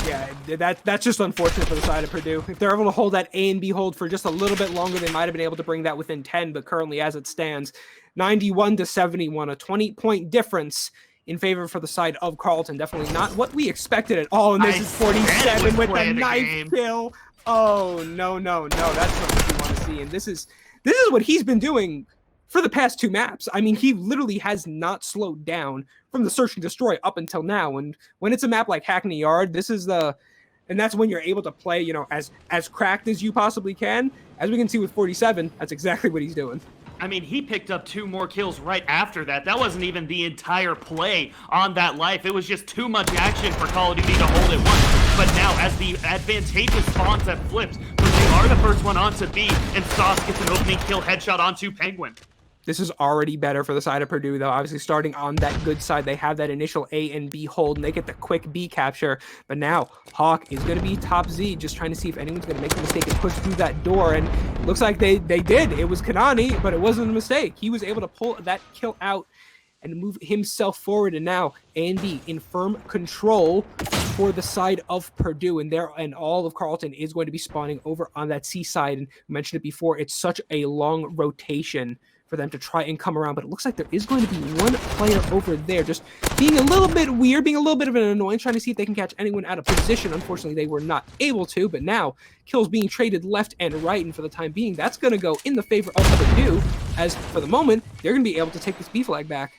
Yeah, that's just unfortunate for the side of Purdue. If they're able to hold that A and B hold for just a little bit longer, they might have been able to bring that within 10, but currently as it stands, 91-71, a 20-point difference in favor for the side of Carleton. Definitely not what we expected at all, and this is 47 with the knife kill. Oh, no, that's not what you want to see, and this is what he's been doing for the past 2 maps. I mean, he literally has not slowed down from the search and destroy up until now. And when it's a map like Hackney Yard, and that's when you're able to play, you know, as cracked as you possibly can. As we can see with 47, that's exactly what he's doing. I mean, he picked up 2 more kills right after that. That wasn't even the entire play on that life. It was just too much action for Call of Duty to hold at once. But now, as the advantageous spawns have flipped, they are the first one onto B, and Sauce gets an opening kill headshot onto Penguin. This is already better for the side of Purdue, though. Obviously, starting on that good side, they have that initial A and B hold, and they get the quick B capture. But now, Hawk is going to be top Z, just trying to see if anyone's going to make a mistake and push through that door. And it looks like they did. It was Kanani, but it wasn't a mistake. He was able to pull that kill out and move himself forward. And now, A and B in firm control for the side of Purdue. And all of Carleton is going to be spawning over on that C side. And we mentioned it before, it's such a long rotation for them to try and come around, but it looks like there is going to be one player over there just being a little bit weird, being a little bit of an annoyance, trying to see if they can catch anyone out of position. Unfortunately, they were not able to, but now kills being traded left and right, and for the time being, that's going to go in the favor of Purdue, as for the moment, they're going to be able to take this B flag back.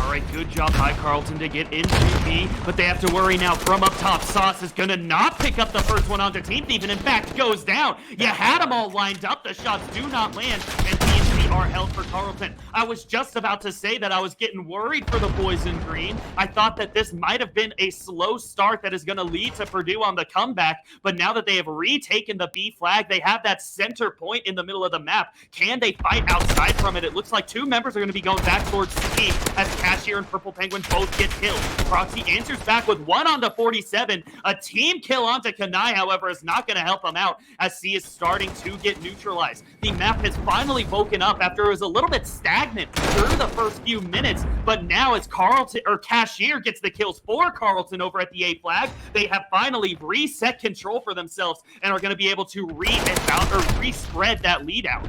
All right, good job by Carleton to get into B, but they have to worry now from up top. Sauce is going to not pick up the first one onto Team Thief, and in fact goes down. You had them all lined up. The shots do not land, and TNT are held for Carleton. I was just about to say that I was getting worried for the boys in green. I thought that this might have been a slow start that is going to lead to Purdue on the comeback, but now that they have retaken the B flag, they have that center point in the middle of the map. Can they fight outside from it? It looks like 2 members are going to be going back towards C as Cashier and Purple Penguin both get killed. Proxy answers back with 1 onto 47. A team kill onto Kanai, however, is not going to help him out as C is starting to get neutralized. The map has finally woken up after it was a little bit stagnant through the first few minutes, but now as Cashier gets the kills for Carleton over at the A flag, they have finally reset control for themselves and are going to be able to re-spread that lead out.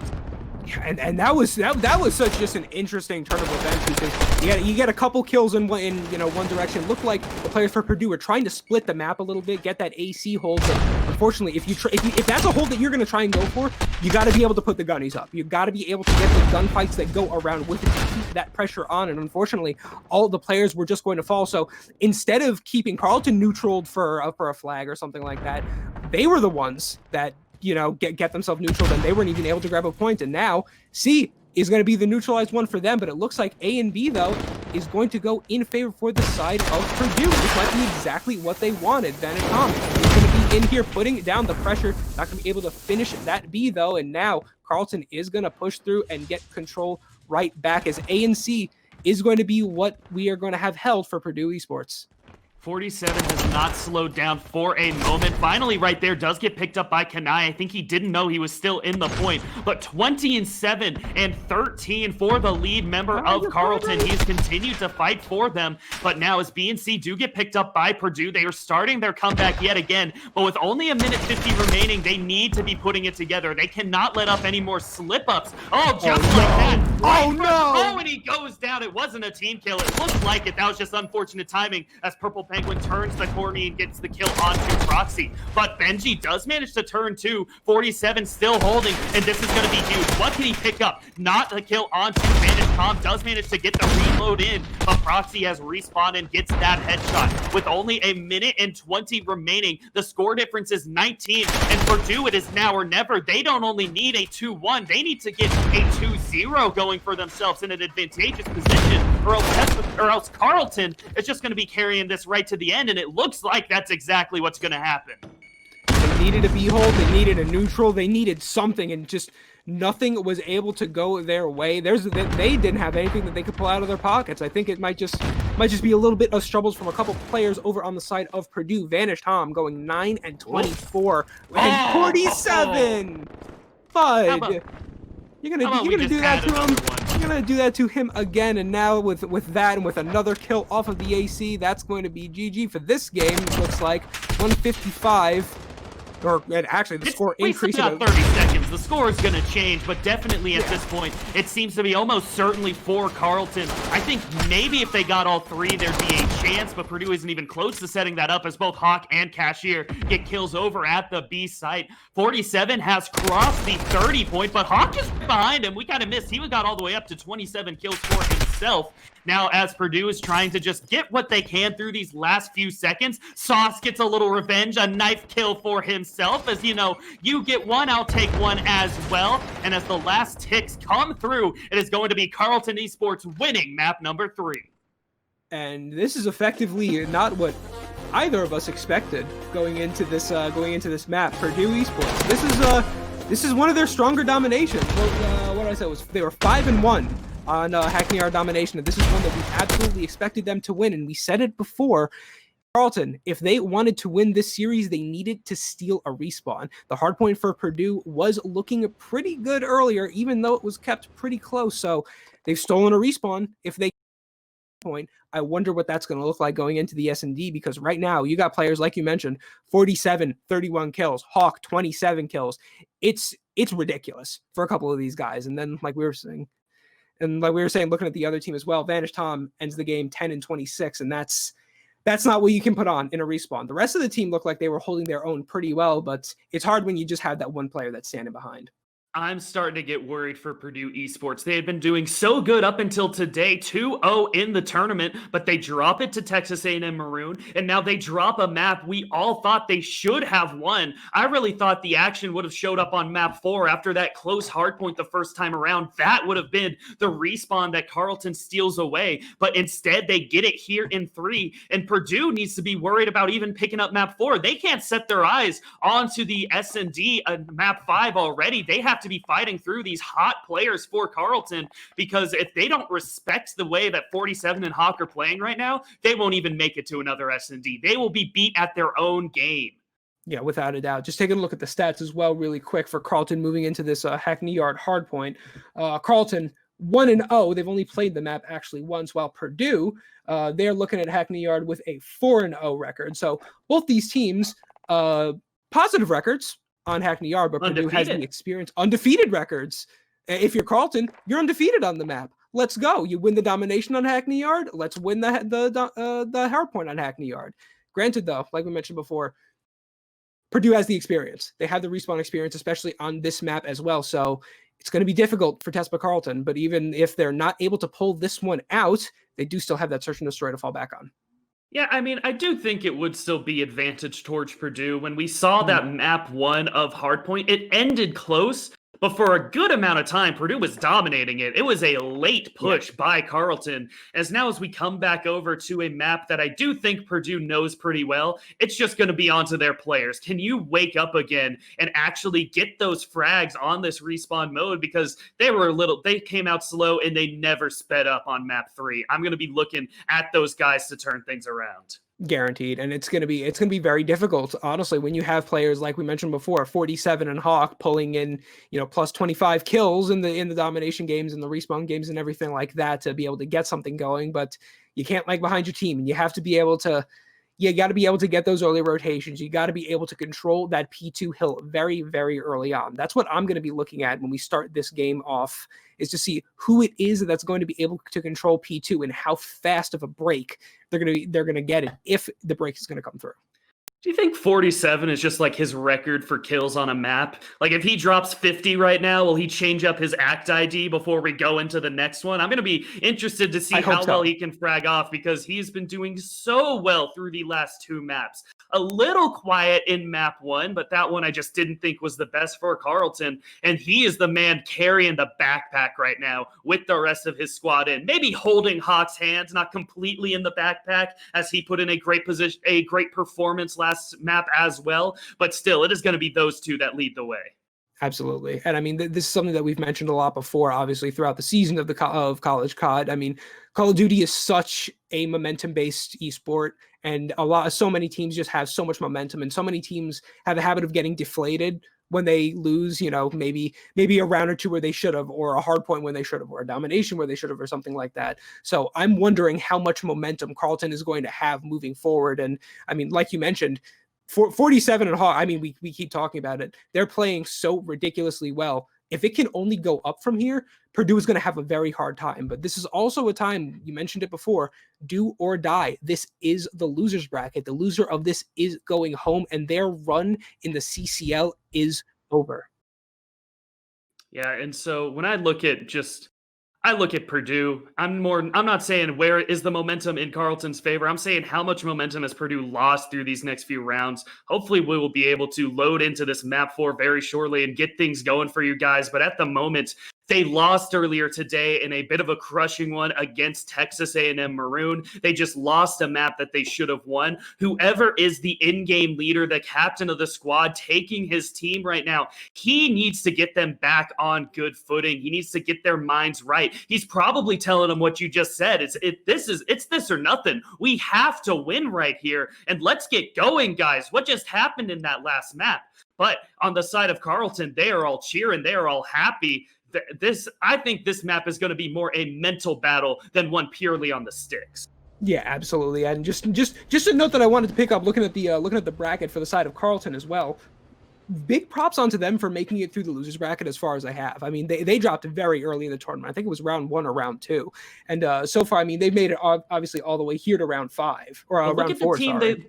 And that was such just an interesting turn of events, because you get a couple kills in one direction. It looked like the players for Purdue were trying to split the map a little bit, get that AC hold. But unfortunately, if that's a hold that you're going to try and go for, you got to be able to put the gunnies up. You got to be able to get the gunfights that go around with it to keep that pressure on. And unfortunately, all the players were just going to fall. So instead of keeping Carleton neutraled for a flag or something like that, they were the ones that get themselves neutral, and they weren't even able to grab a point. And now C is going to be the neutralized one for them, but it looks like A and B, though, is going to go in favor for the side of Purdue. This might be exactly what they wanted. Van and Tom is going to be in here putting down the pressure, not going to be able to finish that B, though, and now Carleton is going to push through and get control right back, as A and C is going to be what we are going to have held for Purdue Esports. 47 has not slowed down for a moment. Finally, right there, does get picked up by Kanai. I think he didn't know he was still in the point. But 20-7 and 13 for the lead member of Carleton. He's continued to fight for them. But now as B and C do get picked up by Purdue, they are starting their comeback yet again. But with only 1:50 remaining, they need to be putting it together. They cannot let up any more slip-ups. Oh, just like that. Right no! And he goes down. It wasn't a team kill. It looked like it. That was just unfortunate timing as Purple Penguin turns the corner and gets the kill onto Proxy. But Benji does manage to turn too. 47 still holding, and this is going to be huge. What can he pick up? Not the kill onto Vanish. Tom does manage to get the reload in, but Proxy has respawned and gets that headshot. With only 1:20 remaining, the score difference is 19, and Purdue, it is now or never. They don't only need a 2-1, they need to get a 2-0 going for themselves in an advantageous position, or else Carleton is just going to be carrying this right to the end, and it looks like that's exactly what's going to happen. They needed a B-hold, they needed a neutral, they needed something, and just nothing was able to go their way. They didn't have anything that they could pull out of their pockets. I think it might just be a little bit of struggles from a couple players over on the side of Purdue. Vanish Tom going 9 and 24 and 47. Bud, you're gonna do that to him. You're gonna do that to him again, and now with that and with another kill off of the AC, that's going to be GG for this game. It looks like 155. And actually, the score increased about 30 seconds. The score is going to change, but definitely at this point, it seems to be almost certainly for Carleton. I think maybe if they got all three, there'd be a chance, but Purdue isn't even close to setting that up as both Hawk and Cashier get kills over at the B site. 47 has crossed the 30 point, but Hawk is behind him. We kind of missed. He got all the way up to 27 kills for himself. Now, as Purdue is trying to just get what they can through these last few seconds, Sauce gets a little revenge, a knife kill for himself. As you know, you get one, I'll take one as well. And as the last ticks come through, it is going to be Carleton Esports winning map number 3. And this is effectively not what either of us expected going into this map. Purdue Esports. This is one of their stronger dominations. What I said was they were 5-1. On Hackney Yard domination, and this is one that we absolutely expected them to win, and we said it before. Carleton, if they wanted to win this series, they needed to steal a respawn. The hard point for Purdue was looking pretty good earlier, even though it was kept pretty close, so they've stolen a respawn. If they point, I wonder what that's going to look like going into the S&D, because right now you got players like you mentioned, 47, 31 kills, Hawk 27 kills. It's ridiculous for a couple of these guys, and then like we were saying, looking at the other team as well, Vanish Tom ends the game 10 and 26, and that's not what you can put on in a respawn. The rest of the team looked like they were holding their own pretty well, but it's hard when you just have that one player that's standing behind. I'm starting to get worried for Purdue Esports. They had been doing so good up until today, 2-0 in the tournament, but they drop it to Texas A&M Maroon, and now they drop a map we all thought they should have won. I really thought the action would have showed up on map 4 after that close hardpoint the first time around. That would have been the respawn that Carleton steals away, but instead they get it here in 3, and Purdue needs to be worried about even picking up map 4. They can't set their eyes onto the S&D map 5 already. They have to be fighting through these hot players for Carleton, because if they don't respect the way that 47 and Hawk are playing right now, they won't even make it to another S&D. They will be beat at their own game. Yeah, without a doubt. Just taking a look at the stats as well really quick for Carleton moving into this Hackney Yard hardpoint. Carleton 1-0. They've only played the map actually once, while Purdue, they're looking at Hackney Yard with a 4-0 record. So both these teams, positive records on Hackney Yard, but Purdue has the experience, undefeated records. If you're Carleton, you're undefeated on the map. Let's go. You win the domination on Hackney Yard. Let's win the hardpoint on Hackney Yard. Granted, though, like we mentioned before, Purdue has the experience. They have the respawn experience, especially on this map as well. So it's going to be difficult for TESPA Carleton. But even if they're not able to pull this one out, they do still have that search and destroy to fall back on. Yeah, I mean, I do think it would still be advantage towards Purdue. When we saw that map 1 of Hardpoint, it ended close, but for a good amount of time, Purdue was dominating it. It was a late push by Carleton. As we come back over to a map that I do think Purdue knows pretty well, it's just going to be onto their players. Can you wake up again and actually get those frags on this respawn mode? Because they came out slow and they never sped up on map 3. I'm going to be looking at those guys to turn things around. Guaranteed. And it's gonna be very difficult, honestly, when you have players like we mentioned before, 47 and Hawk pulling in, plus 25 kills in the domination games and the respawn games and everything like that to be able to get something going. But you can't lag behind your team, and you have to be able to get those early rotations. You got to be able to control that P2 hill very, very early on. That's what I'm going to be looking at when we start this game off, is to see who it is that's going to be able to control P2 and how fast of a break they're going to get it if the break is going to come through. Do you think 47 is just like his record for kills on a map? Like if he drops 50 right now, will he change up his act ID before we go into the next one? I'm going to be interested to see how well he can frag off, because he's been doing so well through the last 2 maps. A little quiet in map 1, but that one I just didn't think was the best for Carleton. And he is the man carrying the backpack right now with the rest of his squad in. Maybe holding Hawk's hands, not completely in the backpack, as he put in a great position, a great performance last map as well, but still it is going to be those 2 that lead the way. Absolutely. And I mean, this is something that we've mentioned a lot before, obviously, throughout the season of college COD. I mean, Call of Duty is such a momentum-based esport, and so many teams just have so much momentum, and so many teams have a habit of getting deflated when they lose, maybe a round or 2 where they should have, or a hard point when they should have, or a domination where they should have, or something like that. So I'm wondering how much momentum Carleton is going to have moving forward. And I mean, like you mentioned, 47 and Hawk, I mean, we keep talking about it. They're playing so ridiculously well. If it can only go up from here, Purdue is going to have a very hard time. But this is also a time, you mentioned it before, do or die. This is the loser's bracket. The loser of this is going home, and their run in the CCL is over. Yeah, and so when I look at Purdue, I'm not saying where is the momentum in Carleton's favor. I'm saying how much momentum has Purdue lost through these next few rounds. Hopefully we will be able to load into this map 4 very shortly and get things going for you guys. But at the moment, they lost earlier today in a bit of a crushing one against Texas A&M Maroon. They just lost a map that they should have won. Whoever is the in-game leader, the captain of the squad, taking his team right now, he needs to get them back on good footing. He needs to get their minds right. He's probably telling them what you just said. It's this or nothing. We have to win right here, and let's get going, guys. What just happened in that last map? But on the side of Carleton, they are all cheering. They are all happy. I think this map is going to be more a mental battle than one purely on the sticks. Yeah, absolutely. And just a note that I wanted to pick up, looking at the bracket for the side of Carleton as well. Big props onto them for making it through the losers bracket as far as I have. I mean, they dropped very early in the tournament. I think it was round 1 or round 2. And so far, I mean, they've made it obviously all the way here to round 5 or round 4.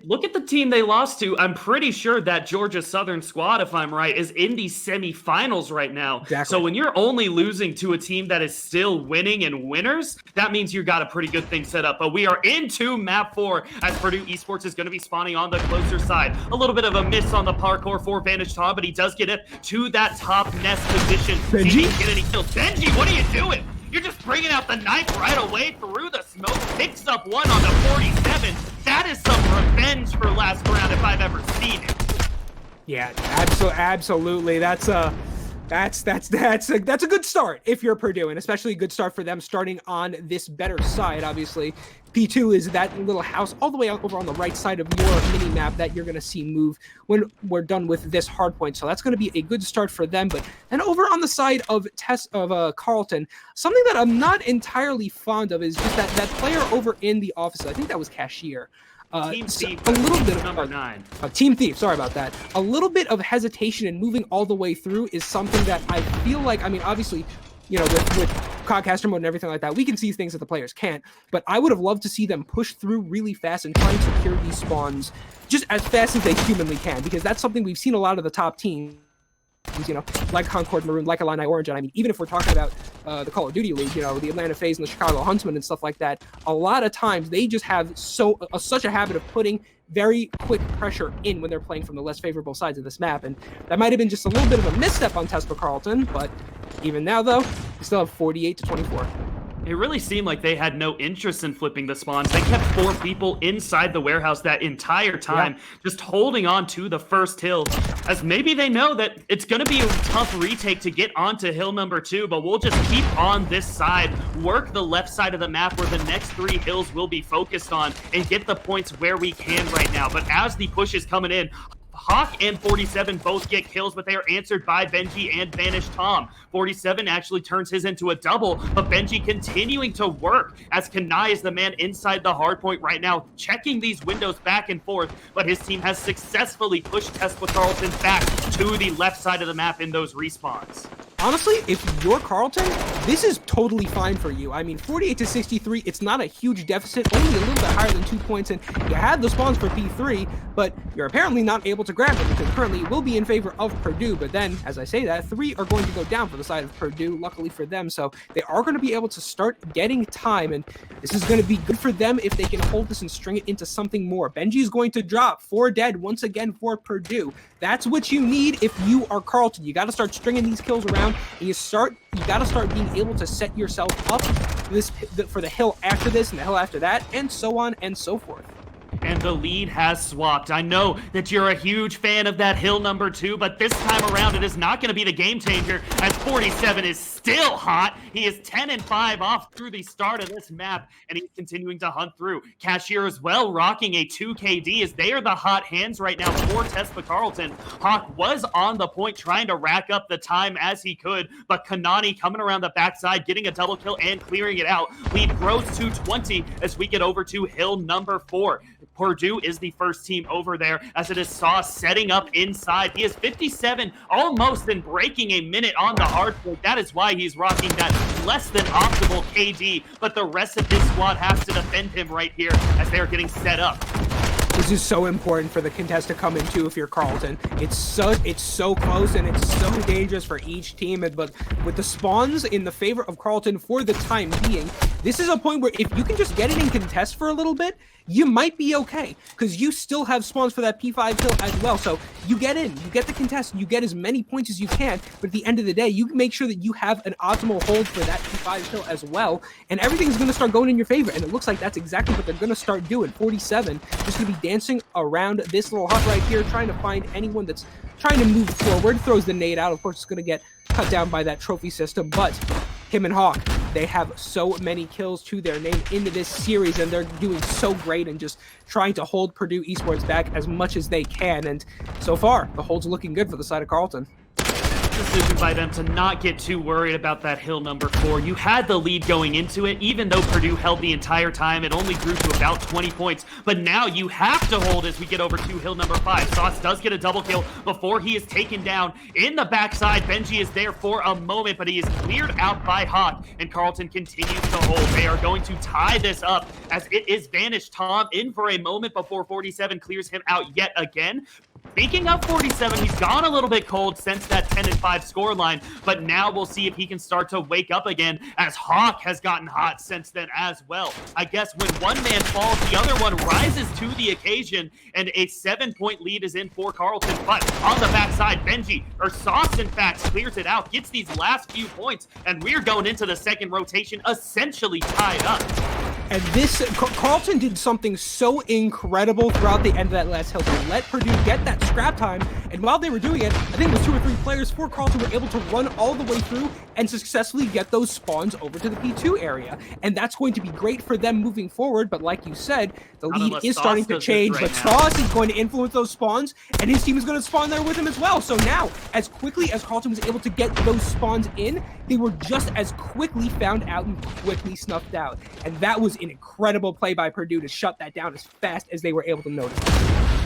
Look at the team they lost to. I'm pretty sure that Georgia Southern squad, if I'm right, is in the semifinals right now. Exactly. So when you're only losing to a team that is still winning and winners, that means you got a pretty good thing set up. But we are into map 4 as Purdue Esports is going to be spawning on the closer side. A little bit of a miss on the parkour for Vantage Tom, but he does get it to that top nest position. Benji? He didn't get any kills. Benji, what are you doing? You're just bringing out the knife right away through the smoke. Picks up one on the 47. That is some revenge for last round if I've ever seen it. Yeah, absolutely. That's a good start if you're Purdue, and especially a good start for them starting on this better side. Obviously, P2 is that little house all the way over on the right side of your mini map that you're going to see move when we're done with this hard point. So that's going to be a good start for them. But then over on the side of Carleton, something that I'm not entirely fond of is just that player over in the office. I think that was Cashier. Team Thief, a little bit of number 9. Team Thief, sorry about that. A little bit of hesitation in moving all the way through is something that I feel like, I mean, obviously, you know, with Codcaster mode and everything like that, we can see things that the players can't, but I would have loved to see them push through really fast and try and secure these spawns just as fast as they humanly can, because that's something we've seen a lot of the top teams, you know, like Concord Maroon, like Illini Orange, and I mean, even if we're talking about the Call of Duty League, you know, the Atlanta FaZe and the Chicago Huntsmen and stuff like that, a lot of times they just have such a habit of putting very quick pressure in when they're playing from the less favorable sides of this map, and that might have been just a little bit of a misstep on Tespa Carleton, but even now, though, we still have 48-24. It really seemed like they had no interest in flipping the spawns. They kept 4 people inside the warehouse that entire time, just holding on to the first hill, as maybe they know that it's going to be a tough retake to get onto hill number 2, but we'll just keep on this side, work the left side of the map where the next 3 hills will be focused on, and get the points where we can right now. But as the push is coming in, Hawk and 47 both get kills, but they are answered by Benji and Vanished Tom. 47 actually turns his into a double, but Benji continuing to work as Kanai is the man inside the hardpoint right now, checking these windows back and forth, but his team has successfully pushed Tespa Carleton back to the left side of the map in those respawns. Honestly, if you're Carleton, this is totally fine for you. I mean, 48-63, it's not a huge deficit, only a little bit higher than 2 points, and you had the spawns for P3, but you're apparently not able to grab them, because currently it will be in favor of Purdue, but then, as I say that, 3 are going to go down for the side of Purdue, luckily for them, so they are going to be able to start getting time, and this is going to be good for them if they can hold this and string it into something more. Benji is going to drop 4 dead once again for Purdue. That's what you need if you are Carleton. You got to start stringing these kills around, and you got to start being able to set yourself up for the hill after this and the hill after that, and so on and so forth. And the lead has swapped. I know that you're a huge fan of that hill number 2, but this time around it is not going to be the game changer, as 47 is still hot. He is 10-5 off through the start of this map, and he's continuing to hunt through. Cashier as well, rocking a 2 KD, as they are the hot hands right now for Tespa Carleton. Hawk was on the point trying to rack up the time as he could, but Kanani coming around the backside, getting a double kill and clearing it out. Lead grows to 20 as we get over to hill number 4. Purdue is the first team over there, as it is Sauce setting up inside. He is 57, almost in breaking a minute on the hardpoint. That is why he's rocking that less than optimal KD, but the rest of his squad has to defend him right here as they are getting set up. This is so important for the contest to come into if you're Carleton. It's so close and it's so dangerous for each team. But with the spawns in the favor of Carleton for the time being, this is a point where if you can just get it in contest for a little bit, you might be okay, because you still have spawns for that P5 hill as well. So you get in, you get the contest, you get as many points as you can, but at the end of the day, you can make sure that you have an optimal hold for that P5 hill as well, and everything's going to start going in your favor, and it looks like that's exactly what they're going to start doing. 47 just going to be dancing around this little hut right here, trying to find anyone that's trying to move forward, throws the nade out. Of course, it's going to get cut down by that trophy system, but him and Hawk, they have so many kills to their name into this series, and they're doing so great and just trying to hold Purdue Esports back as much as they can. And so far, the hold's looking good for the side of Carleton. Decision by them to not get too worried about that hill number 4. You had the lead going into it, even though Purdue held the entire time. It only grew to about 20 points, but now you have to hold as we get over to hill number 5. Sauce does get a double kill before he is taken down. In the backside, Benji is there for a moment, but he is cleared out by Hawk, and Carleton continues to hold. They are going to tie this up, as it is Vanished Tom in for a moment before 47 clears him out yet again. Speaking of 47, he's gone a little bit cold since that 10-5 scoreline, but now we'll see if he can start to wake up again, as Hawk has gotten hot since then as well. I guess when one man falls, the other one rises to the occasion, and a 7-point lead is in for Carleton. But on the backside, Sauce in fact clears it out, gets these last few points, and we're going into the second rotation essentially tied up. And this, Carleton did something so incredible throughout the end of that last hill to let Purdue get that scrap time. And while they were doing it, I think it was 2 or 3 players for Carleton were able to run all the way through and successfully get those spawns over to the P2 area. And that's going to be great for them moving forward. But like you said, the lead is starting to change. But Sauce is going to influence those spawns, and his team is going to spawn there with him as well. So now, as quickly as Carleton was able to get those spawns in, they were just as quickly found out and quickly snuffed out. And that was an incredible play by Purdue to shut that down as fast as they were able to notice.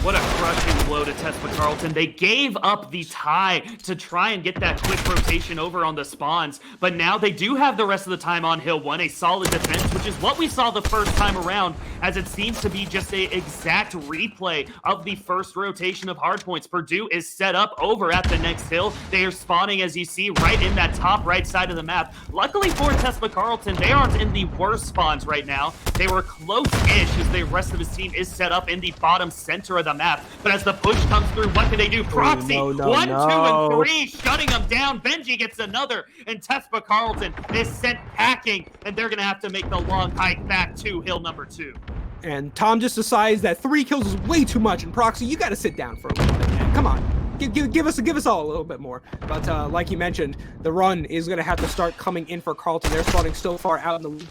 What a crushing blow to TESPA Carleton. They gave up the tie to try and get that quick rotation over on the spawns, but now they do have the rest of the time on Hill 1, a solid defense, which is what we saw the first time around, as it seems to be just a exact replay of the first rotation of hardpoints. Purdue is set up over at the next hill. They are spawning, as you see, right in that top right side of the map. Luckily for TESPA Carleton, they aren't in the worst spawns right now. They were close-ish, as the rest of his team is set up in the bottom center of the map. But as the push comes through, what can they do? Proxy, 1, 2, and 3, shutting them down. Benji gets another, and TESPA Carleton is sent packing, and they're going to have to make the long hike back to hill number 2. And Tom just decides that 3 kills is way too much, and Proxy, you got to sit down for a little bit, man. Come on. Give us all a little bit more. But like you mentioned, the run is going to have to start coming in for Carleton. They're spawning so far out in the lead,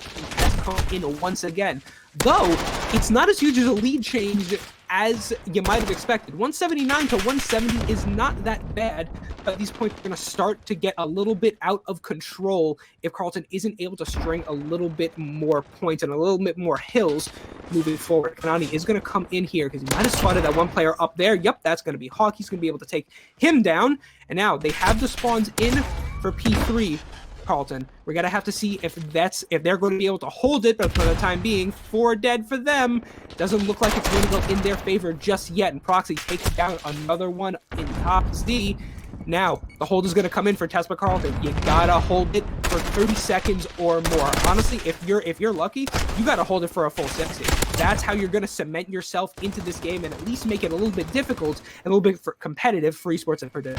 come in once again. Though, it's not as huge as a lead change as you might have expected. 179 to 170 is not that bad, but these points are going to start to get a little bit out of control if Carleton isn't able to string a little bit more points and a little bit more hills moving forward. Kanani is going to come in here because he might have spotted that one player up there. Yep, that's going to be Hawk. He's going to be able to take him down. And now they have the spawns in for P3. Carleton. We're gonna have to see if they're going to be able to hold it, but for the time being, 4 dead for them. Doesn't look like it's going to go in their favor just yet, and Proxy takes down another one in top Z. Now, the hold is going to come in for TESPA Carleton. You gotta hold it for 30 seconds or more. Honestly, if you're lucky, you gotta hold it for a full 60. That's how you're going to cement yourself into this game and at least make it a little bit difficult and a little bit competitive for esports at Purdue.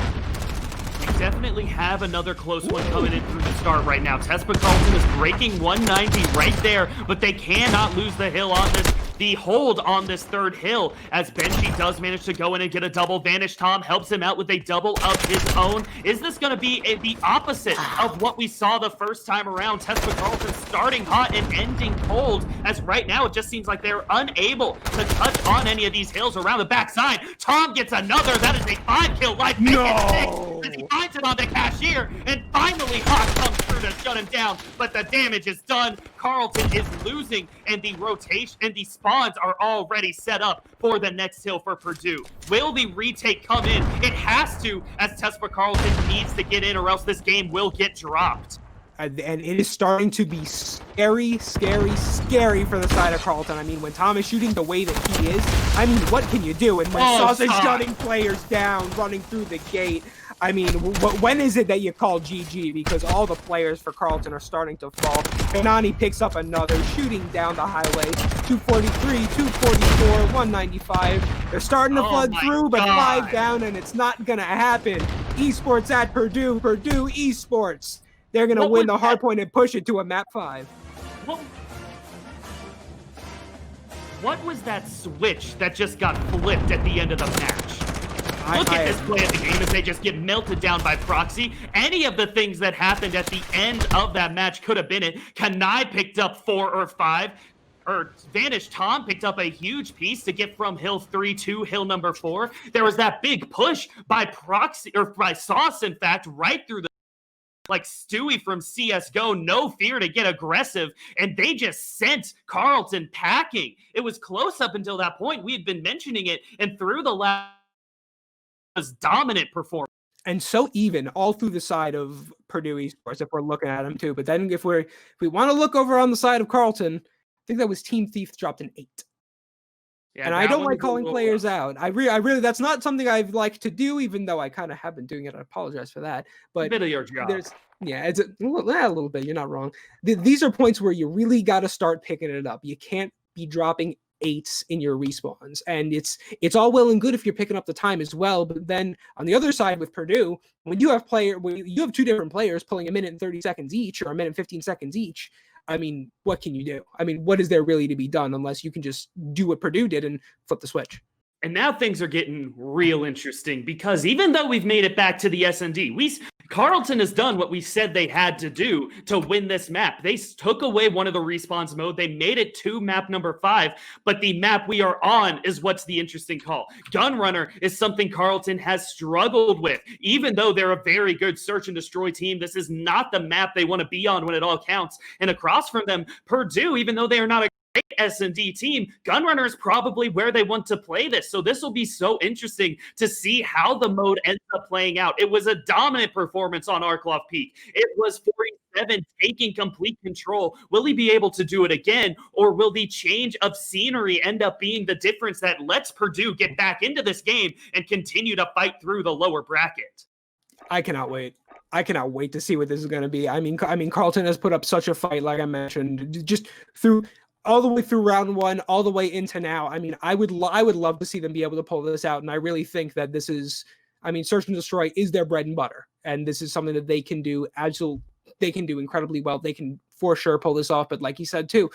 Definitely have another close one coming in through the start right now. TESPA Carleton is breaking 190 right there, but they cannot lose the hill on this. The hold on this third hill, as Benji does manage to go in and get a double. Vanish Tom helps him out with a double of his own. Is this going to be the opposite of what we saw the first time around? TESPA Carleton starting hot and ending cold, as right now it just seems like they're unable to touch on any of these hills around the backside. Tom gets another. That is a 5-kill life. No! As he finds it on the cashier, and finally Hawk comes through to shut him down, but the damage is done. Carleton is losing, and the rotation and the spawns are already set up for the next hill for Purdue. Will the retake come in? It has to, as TESPA Carleton needs to get in, or else this game will get dropped. And it is starting to be scary for the side of Carleton. I mean, when Tom is shooting the way that he is, I mean, what can you do? And when Sausage shutting players down, running through the gate, I mean, when is it that you call GG? Because all the players for Carleton are starting to fall. Kanani picks up another, shooting down the highway. 243, 244, 195. They're starting to flood through, but 5 down, and it's not going to happen. Esports at Purdue, Purdue Esports. They're going to win the hardpoint and push it to a map 5. What was that switch that just got flipped at the end of the match? Look at this play of the game as they just get melted down by Proxy. Any of the things that happened at the end of that match could have been it. Kanai picked up 4 or 5. Or Vanish Tom picked up a huge piece to get from hill 3 to hill number 4. There was that big push by Proxy, or by Sauce, in fact, right through the like Stewie from CSGO, no fear to get aggressive, and they just sent Carleton packing. It was close up until that point. We had been mentioning it, and through the last was dominant performance. And so even all through the side of Purdue Esports, if we're looking at them too. But then if we want to look over on the side of Carleton, I think that was Team Thief dropped an 8. Yeah, and I don't like calling players out. I really, that's not something I like to do, even though I kind of have been doing it. I apologize for that. But a bit of your job. It's a little bit. You're not wrong. These are points where you really got to start picking it up. You can't be dropping 8s in your respawns, and it's all well and good if you're picking up the time as well. But then on the other side with Purdue, when you have 2 different players pulling 1 minute and 30 seconds each, or 1 minute and 15 seconds each. I mean, what can you do? I mean, what is there really to be done unless you can just do what Purdue did and flip the switch? And now things are getting real interesting because even though we've made it back to the S&D, Carleton has done what we said they had to do to win this map. They took away one of the respawns mode. They made it to map number 5, but the map we are on is what's the interesting call. Gunrunner is something Carleton has struggled with. Even though they're a very good search and destroy team, this is not the map they want to be on when it all counts. And across from them, Purdue, even though they are not a great S&D team, Gunrunner is probably where they want to play this. So this will be so interesting to see how the mode ends up playing out. It was a dominant performance on Arklov Peak. It was 47 taking complete control. Will he be able to do it again, or will the change of scenery end up being the difference that lets Purdue get back into this game and continue to fight through the lower bracket? I cannot wait. I cannot wait to see what this is going to be. I mean, Carleton has put up such a fight, like I mentioned, just through all the way through round 1, all the way into now. I mean, I would love to see them be able to pull this out. And I really think that this is, I mean, search and destroy is their bread and butter. And this is something that they can do they can do incredibly well. They can for sure pull this off. But like you said too,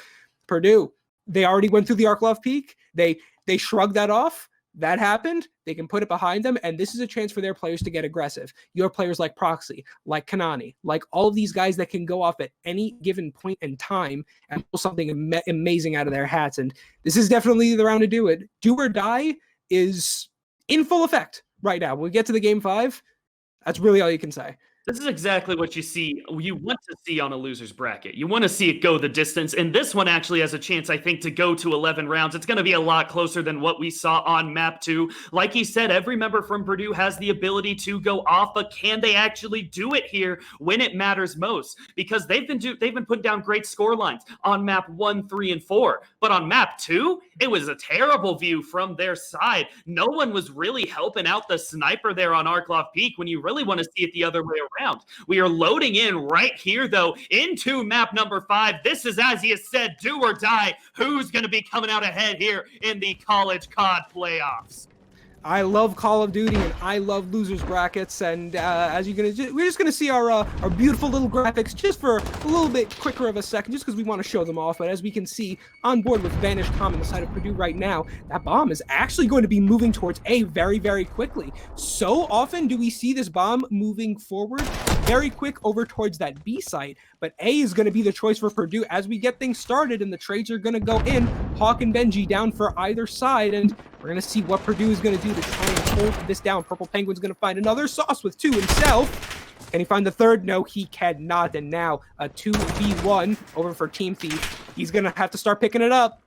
Purdue, they already went through the Arklov Peak. They shrugged that off. That happened. They can put it behind them, and this is a chance for their players to get aggressive. You have players like Proxy, like Kanani, like all of these guys that can go off at any given point in time and pull something amazing out of their hats, and this is definitely the round to do it. Do or die is in full effect right now. When we get to the Game 5, that's really all you can say. This is exactly what you want to see on a loser's bracket. You want to see it go the distance. And this one actually has a chance, I think, to go to 11 rounds. It's going to be a lot closer than what we saw on map 2. Like he said, every member from Purdue has the ability to go off, but can they actually do it here when it matters most? Because they've been putting down great score lines on map 1, 3, and 4. But on map 2, it was a terrible view from their side. No one was really helping out the sniper there on Arklov Peak when you really want to see it the other way around. We are loading in right here, though, into map number 5. This is, as he has said, do or die. Who's going to be coming out ahead here in the College COD playoffs? I love Call of Duty and I love losers brackets, and as we're just gonna see our beautiful little graphics just for a little bit quicker of a second, just because we want to show them off. But as we can see on board with Vanish Tom on the side of Purdue right now, that bomb is actually going to be moving towards A very, very quickly. So often do we see this bomb moving forward very quick over towards that B site, but A is going to be the choice for Purdue as we get things started, and the trades are going to go in. Hawk and Benji down for either side, and we're going to see what Purdue is going to do to try and hold this down. Purple Penguin's going to find another sauce with 2 himself. Can he find the third? No, he cannot. And now a 2v1 over for Team Thief. He's going to have to start picking it up.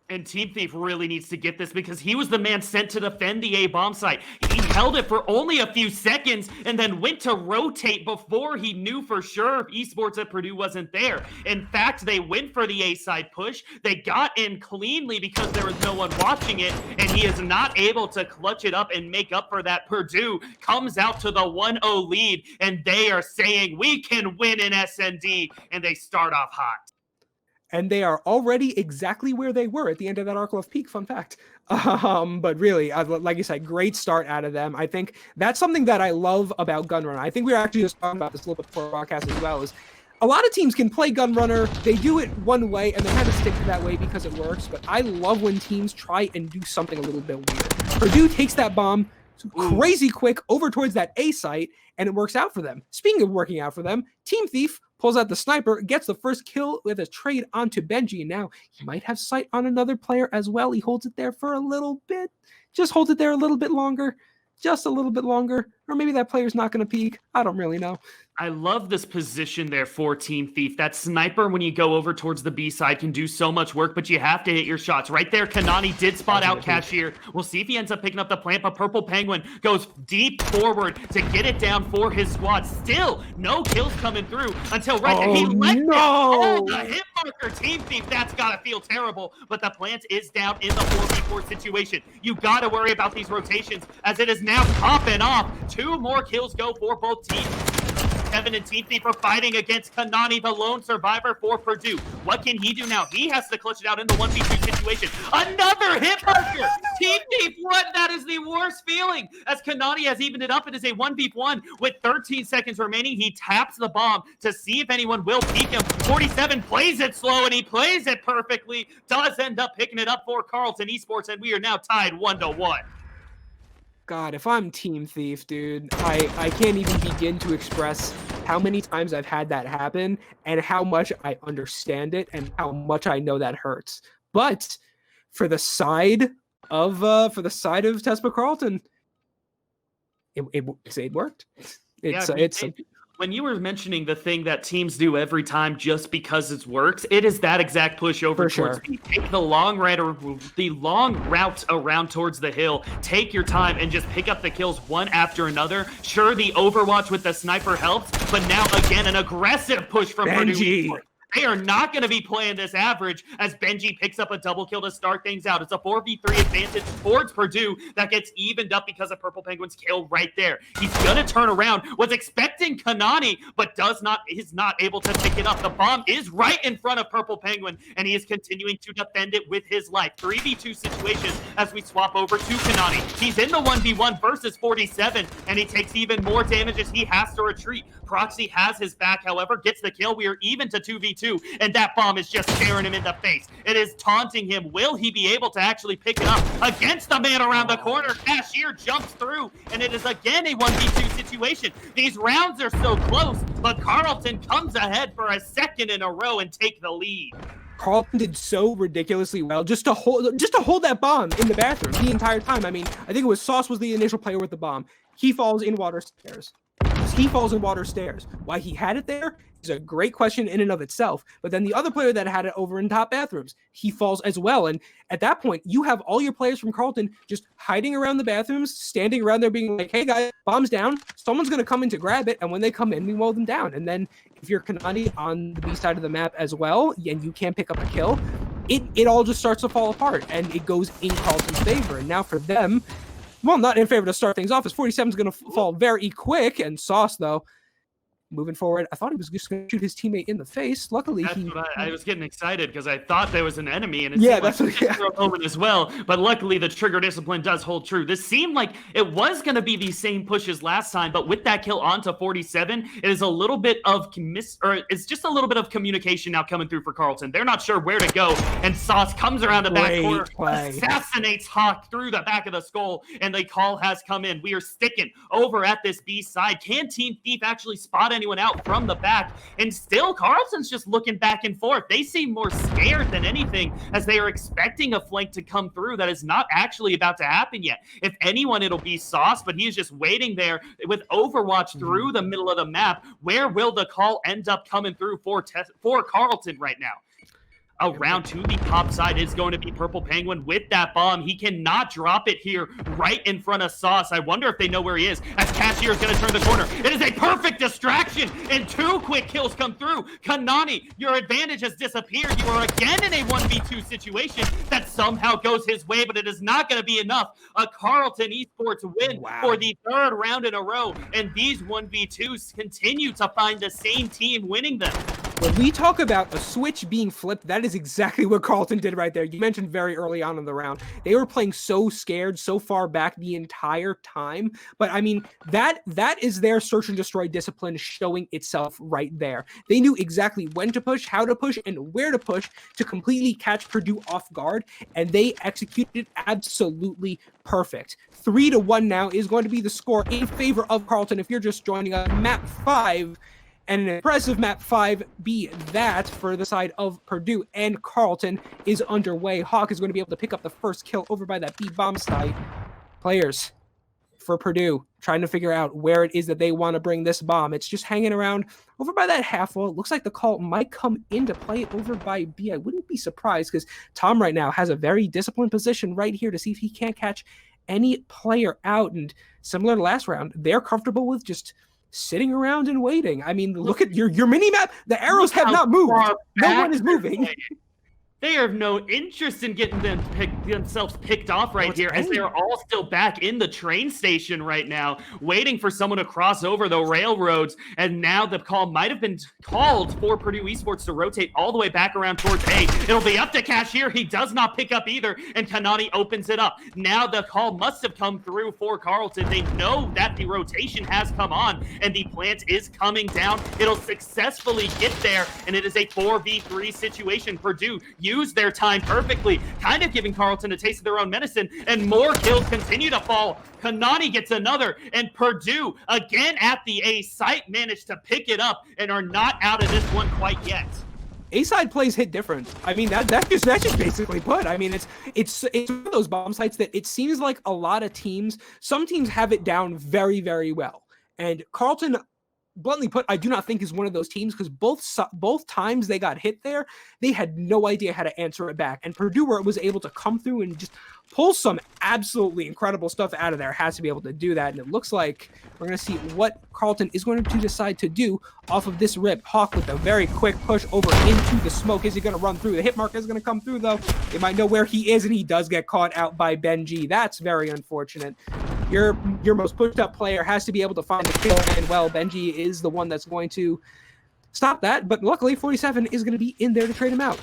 And Team Thief really needs to get this because he was the man sent to defend the A bomb site. He held it for only a few seconds and then went to rotate before he knew for sure esports at Purdue wasn't there. In fact, they went for the A side push. They got in cleanly because there was no one watching it, and he is not able to clutch it up and make up for that. Purdue comes out to the 1-0 lead, and they are saying, we can win in SND, and they start off hot. And they are already exactly where they were at the end of that Arklov Peak, fun fact. But really, like you said, great start out of them. I think that's something that I love about Gunrunner. I think we were actually just talking about this a little bit before the broadcast as well, is a lot of teams can play Gunrunner, they do it one way, and they kind of stick to that way because it works, but I love when teams try and do something a little bit weird. Purdue takes that bomb crazy quick over towards that A site, and it works out for them. Speaking of working out for them, Team Thief pulls out the sniper, gets the first kill with a trade onto Benji, and now he might have sight on another player as well. He holds it there for a little bit, just holds it there a little bit longer, just a little bit longer, or maybe that player's not going to peek. I don't really know. I love this position there for Team Thief. That sniper, when you go over towards the B side, can do so much work, but you have to hit your shots. Right there, Kanani did spot out Cashier. We'll see if he ends up picking up the plant, but Purple Penguin goes deep forward to get it down for his squad. Still, no kills coming through until right there. He let it. Oh, the hit marker, Team Thief. That's got to feel terrible, but the plant is down in the 4v4 situation. You got to worry about these rotations as it is now popping off. 2 more kills go for both teams. 47, and Team Thief are fighting against Kanani, the lone survivor for Purdue. What can he do now? He has to clutch it out in the 1v2 situation. Another hit marker! Team Thief, what? That is the worst feeling, as Kanani has evened it up. It is a 1v1 with 13 seconds remaining. He taps the bomb to see if anyone will peek him. 47 plays it slow, and he plays it perfectly. Does end up picking it up for Carleton Esports, and we are now tied 1-1. God, if I'm Team Thief, dude, I can't even begin to express how many times I've had that happen and how much I understand it and how much I know that hurts. But for the side of Tespa Carleton, it worked. When you were mentioning the thing that teams do every time just because it works, it is that exact push over towards me. Take the long route around towards the hill. Take your time and just pick up the kills one after another. Sure, the Overwatch with the sniper helps, but now again an aggressive push from Benji. Purdue. They are not going to be playing this average as Benji picks up a double kill to start things out. It's a 4v3 advantage towards Purdue that gets evened up because of Purple Penguin's kill right there. He's going to turn around, was expecting Kanani, but is not able to pick it up. The bomb is right in front of Purple Penguin, and he is continuing to defend it with his life. 3v2 situation as we swap over to Kanani. He's in the 1v1 versus 47, and he takes even more damage as he has to retreat. Proxy has his back, however, gets the kill. We are even to 2v2, and that bomb is just staring him in the face. It is taunting him. Will he be able to actually pick it up against the man around the corner? Cashier jumps through, and it is again a 1v2 situation. These rounds are so close, but Carleton comes ahead for a second in a row and take the lead. Carleton did so ridiculously well just to hold that bomb in the bathroom the entire time. I mean, I think it was Sauce was the initial player with the bomb. He falls in water stairs. Why he had it there is a great question in and of itself. But then the other player that had it over in top bathrooms, he falls as well. And at that point, you have all your players from Carleton just hiding around the bathrooms, standing around there being like, hey guys, bomb's down. Someone's going to come in to grab it. And when they come in, we mow them down. And then if you're Kanani on the B side of the map as well, and you can't pick up a kill, it all just starts to fall apart. And it goes in Carleton's favor. And now for them, well, not in favor to start things off, as 47 is going to fall very quick. And Sauce, though, moving forward, I thought he was just going to shoot his teammate in the face. Luckily, I was getting excited because I thought there was an enemy, and it seemed seemed for a moment as well. But luckily, the trigger discipline does hold true. This seemed like it was going to be the same push as last time, but with that kill onto 47, it is a little bit of it's just a little bit of communication now coming through for Carleton. They're not sure where to go, and Sauce comes around the back corner, assassinates Hawk through the back of the skull, and the call has come in. We are sticking over at this B side. Can Team Thief actually spot anyone out from the back? And still Carleton's just looking back and forth. They seem more scared than anything as they are expecting a flank to come through that is not actually about to happen yet. If anyone, it'll be Sauce, but he's just waiting there with Overwatch through the middle of the map. Where will the call end up coming through for Carleton right now? Around to the top side is going to be Purple Penguin with that bomb. He cannot drop it here right in front of Sauce. I wonder if they know where he is as Cashier is going to turn the corner. It is a perfect distraction, and 2 quick kills come through. Kanani, your advantage has disappeared. You are again in a 1v2 situation that somehow goes his way, but it is not going to be enough. A Carleton Esports win for the 3rd round in a row, and these 1v2s continue to find the same team winning them. When we talk about a switch being flipped, that is exactly what Carleton did right there. You mentioned very early on in the round, they were playing so scared, so far back the entire time. But I mean, that is their search and destroy discipline showing itself right there. They knew exactly when to push, how to push, and where to push to completely catch Purdue off guard, and they executed it absolutely perfect. 3-1 now is going to be the score in favor of Carleton. If you're just joining us, map 5. And an impressive map 5B that for the side of Purdue, and Carleton is underway. Hawk is going to be able to pick up the first kill over by that B bomb site. Players for Purdue trying to figure out where it is that they want to bring this bomb. It's just hanging around over by that half wall. It looks like the call might come into play over by B. I wouldn't be surprised because Tom right now has a very disciplined position right here to see if he can't catch any player out. And similar to last round, they're comfortable with just sitting around and waiting. I mean, look at your mini map. The arrows have not moved. No one is moving. They have no interest in getting themselves picked off right here, as they're all still back in the train station right now, waiting for someone to cross over the railroads. And now the call might have been called for Purdue Esports to rotate all the way back around towards A. It'll be up to Cashier. He does not pick up either, and Kanani opens it up. Now the call must have come through for Carleton. They know that the rotation has come on, and the plant is coming down. It'll successfully get there, and it is a 4v3 situation. Purdue use their time perfectly, kind of giving Carleton a taste of their own medicine, and more kills continue to fall. Kanani gets another, and Purdue, again at the A site, managed to pick it up and are not out of this one quite yet. A-side plays hit different. I mean, that's just basically put. I mean, it's one of those bomb sites that it seems like a lot of teams, some teams have it down very, very well. And Carleton, bluntly put, I do not think is one of those teams, because both times they got hit there, they had no idea how to answer it back. And Purdue, where it was able to come through and just pull some absolutely incredible stuff out of there, has to be able to do that. And it looks like we're going to see what Carleton is going to decide to do off of this rip. Hawk with a very quick push over into the smoke. Is he going to run through? The hit mark is going to come through, though. They might know where he is, and he does get caught out by Benji. That's very unfortunate. Your most pushed up player has to be able to find the kill, and well, Benji is the one that's going to stop that. But luckily, 47 is going to be in there to trade him out.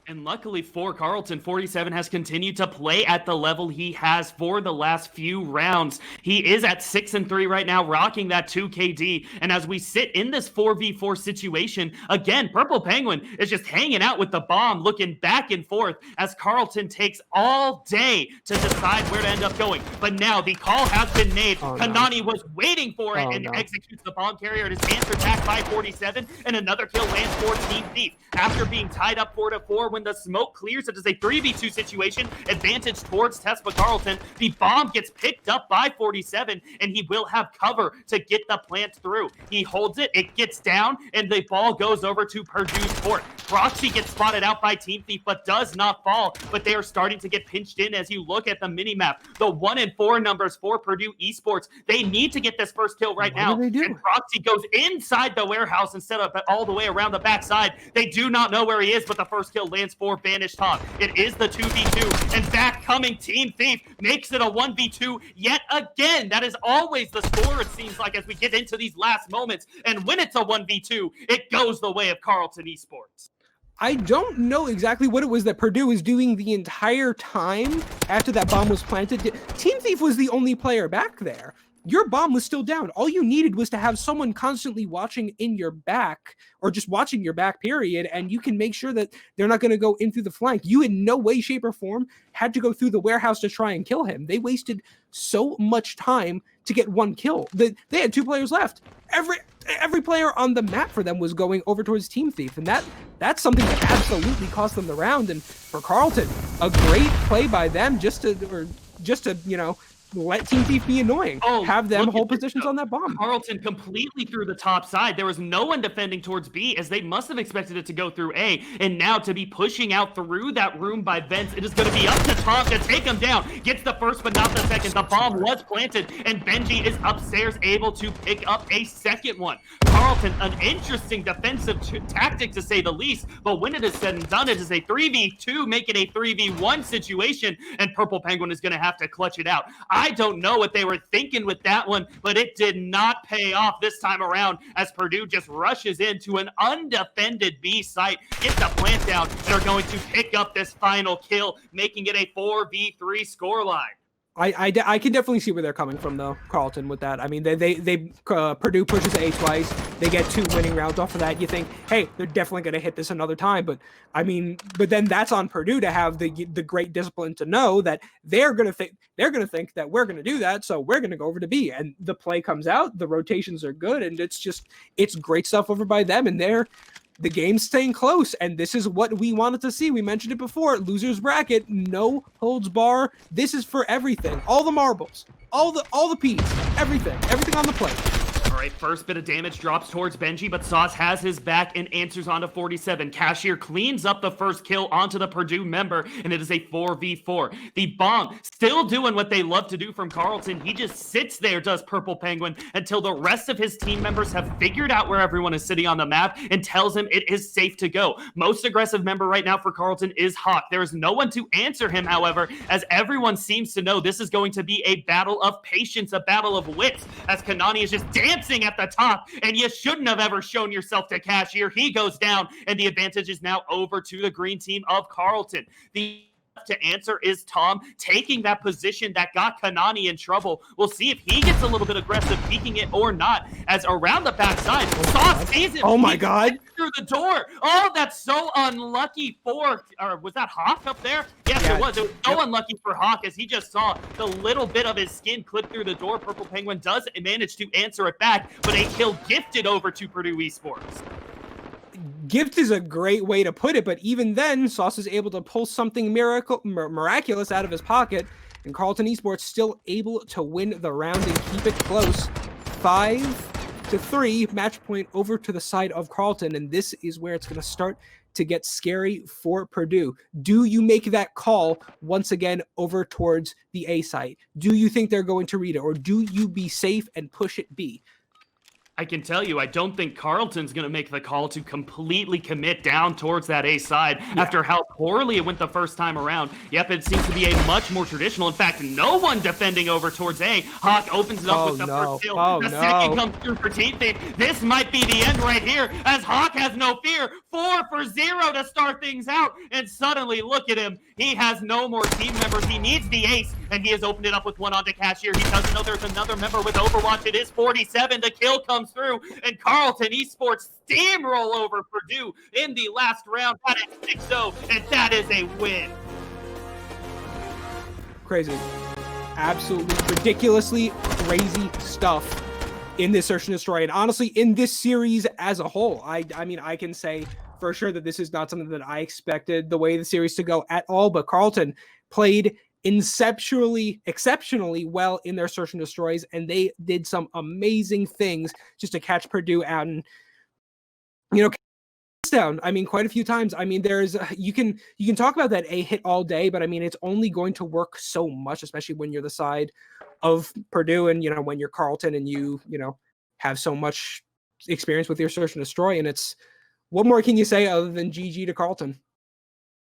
And luckily for Carleton, 47 has continued to play at the level he has for the last few rounds. He is at 6-3 right now, rocking that 2 KD. And as we sit in this 4v4 situation, again, Purple Penguin is just hanging out with the bomb, looking back and forth as Carleton takes all day to decide where to end up going. But now the call has been made. Kanani was waiting for it and executes the bomb carrier. It is answered back by 47, and another kill lands for Team Thief. After being tied up 4-4, when the smoke clears, it is a 3v2 situation, advantage towards Tespa Carleton. The bomb gets picked up by 47, and he will have cover to get the plant through. He holds it, it gets down, and the ball goes over to Purdue's court. Proxy gets spotted out by Team Thief, but does not fall, but they are starting to get pinched in as you look at the mini-map. The 1 and 4 numbers for Purdue Esports, they need to get this first kill right now, and Proxy goes inside the warehouse instead of all the way around the backside. They do not know where he is, but the first kill lands for Banished Hawk. It is the 2v2, and back coming Team Thief makes it a 1v2 yet again. That is always the score, it seems like, as we get into these last moments. And when it's a 1v2, it goes the way of Carleton Esports. I don't know exactly what it was that Purdue was doing the entire time after that bomb was planted. Team Thief was the only player back there. Your bomb was still down. All you needed was to have someone constantly watching in your back, or just watching your back, period, and you can make sure that they're not going to go in through the flank. You in no way, shape, or form had to go through the warehouse to try and kill him. They wasted so much time to get one kill. They had 2 players left. Every player on the map for them was going over towards Team Thief, and that's something that absolutely cost them the round. And for Carleton, a great play by them just to you know, let Team Thief be annoying. Have them hold positions on that bomb. Carleton completely through the top side. There was no one defending towards B, as they must have expected it to go through A. And now to be pushing out through that room by vents, it is going to be up to Tom to take him down. Gets the first, but not the second. The bomb was planted, and Benji is upstairs able to pick up a second one. Carleton, an interesting defensive tactic to say the least, but when it is said and done, it is a 3v2, making a 3v1 situation, and Purple Penguin is going to have to clutch it out. I don't know what they were thinking with that one, but it did not pay off this time around, as Purdue just rushes into an undefended B site, gets the plant down, and are going to pick up this final kill, making it a 4v3 scoreline. I can definitely see where they're coming from, though, Carleton, with that. I mean, Purdue pushes A twice. They get 2 winning rounds off of that. You think, hey, they're definitely going to hit this another time. But I mean, but then that's on Purdue to have the great discipline to know that they're going to think that we're going to do that, so we're going to go over to B. And the play comes out, the rotations are good, and it's great stuff over by them. And the game's staying close, and this is what we wanted to see. We mentioned it before. Losers bracket, no holds bar. This is for everything. All the marbles, all the peas, everything on the plate. All right, first bit of damage drops towards Benji, but Sauce has his back and answers onto 47. Cashier cleans up the first kill onto the Purdue member, and it is a 4v4. The bomb still doing what they love to do from Carleton. He just sits there, does Purple Penguin, until the rest of his team members have figured out where everyone is sitting on the map and tells him it is safe to go. Most aggressive member right now for Carleton is Hawk. There is no one to answer him, however, as everyone seems to know this is going to be a battle of patience, a battle of wits, as Kanani is just dancing at the top, and you shouldn't have ever shown yourself to Cashier. He goes down, and the advantage is now over to the green team of Carleton. The to answer is Tom, taking that position that got Kanani in trouble. We'll see if he gets a little bit aggressive, peeking it or not, as around the backside, Sauce sees it. Oh my God. Through the door. Oh, that's so unlucky for, or was that Hawk up there? Yes, yeah, it was. It was so unlucky for Hawk, as he just saw the little bit of his skin clip through the door. Purple Penguin does manage to answer it back, but a kill gifted over to Purdue Esports. Gift is a great way to put it, but even then, Sauce is able to pull something miraculous out of his pocket, and Carleton Esports still able to win the round and keep it close. 5-3, match point over to the side of Carleton, and this is where it's going to start to get scary for Purdue. Do you make that call once again over towards the A site? Do you think they're going to read it, or do you be safe and push it B? I can tell you, I don't think Carleton's going to make the call to completely commit down towards that A side after how poorly it went the first time around. Yep, it seems to be a much more traditional. In fact, no one defending over towards A. Hawk opens it up with the first kill. The second comes through for Team Fate. This might be the end right here, as Hawk has no fear. 4-for-0 to start things out. And suddenly, look at him. He has no more team members. He needs the ace, and he has opened it up with one onto Cashier. He doesn't know there's another member with Overwatch. It is 47. The kill comes through, and Carleton Esports steamroll over Purdue in the last round. That is 6-0, and that is a win. Crazy. Absolutely ridiculously crazy stuff in this Search and Destroy, and honestly, in this series as a whole. I mean, I can say for sure that this is not something that I expected the way the series to go at all, but Carleton played exceptionally well in their Search and Destroys, and they did some amazing things just to catch Purdue out and, you know, down. I mean, quite a few times. I mean, there's you can talk about that A hit all day, but I mean, it's only going to work so much, especially when you're the side of Purdue and, you know, when you're Carleton and you know, have so much experience with your Search and Destroy. And it's, what more can you say other than GG to Carleton?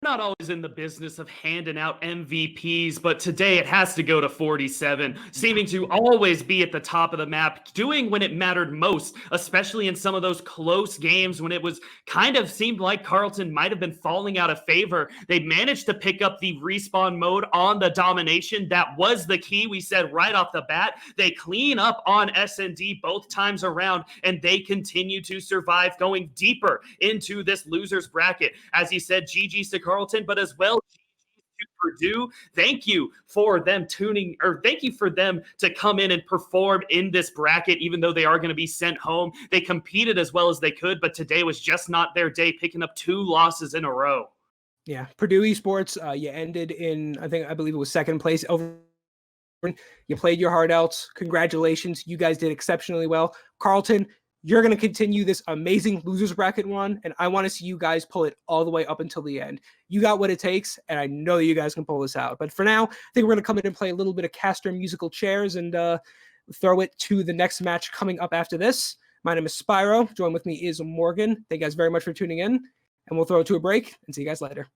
Not always in the business of handing out MVPs, but today it has to go to 47, seeming to always be at the top of the map, doing when it mattered most, especially in some of those close games when it was kind of seemed like Carleton might have been falling out of favor. They managed to pick up the respawn mode on the domination. That was the key. We said right off the bat, they clean up on S&D both times around, and they continue to survive, going deeper into this loser's bracket. As he said, GG's to Carleton, but as well to Purdue. Thank you for them thank you for them to come in and perform in this bracket, even though they are going to be sent home. They competed as well as they could, but today was just not their day, picking up 2 losses in a row. Yeah, Purdue Esports, you ended in, I believe it was second place. You played your heart out. Congratulations. You guys did exceptionally well. Carleton, you're going to continue this amazing losers bracket run, and I want to see you guys pull it all the way up until the end. You got what it takes, and I know that you guys can pull this out. But for now, I think we're going to come in and play a little bit of Castor musical chairs and throw it to the next match coming up after this. My name is Spyro. Join with me is Morgan. Thank you guys very much for tuning in, and we'll throw it to a break and see you guys later.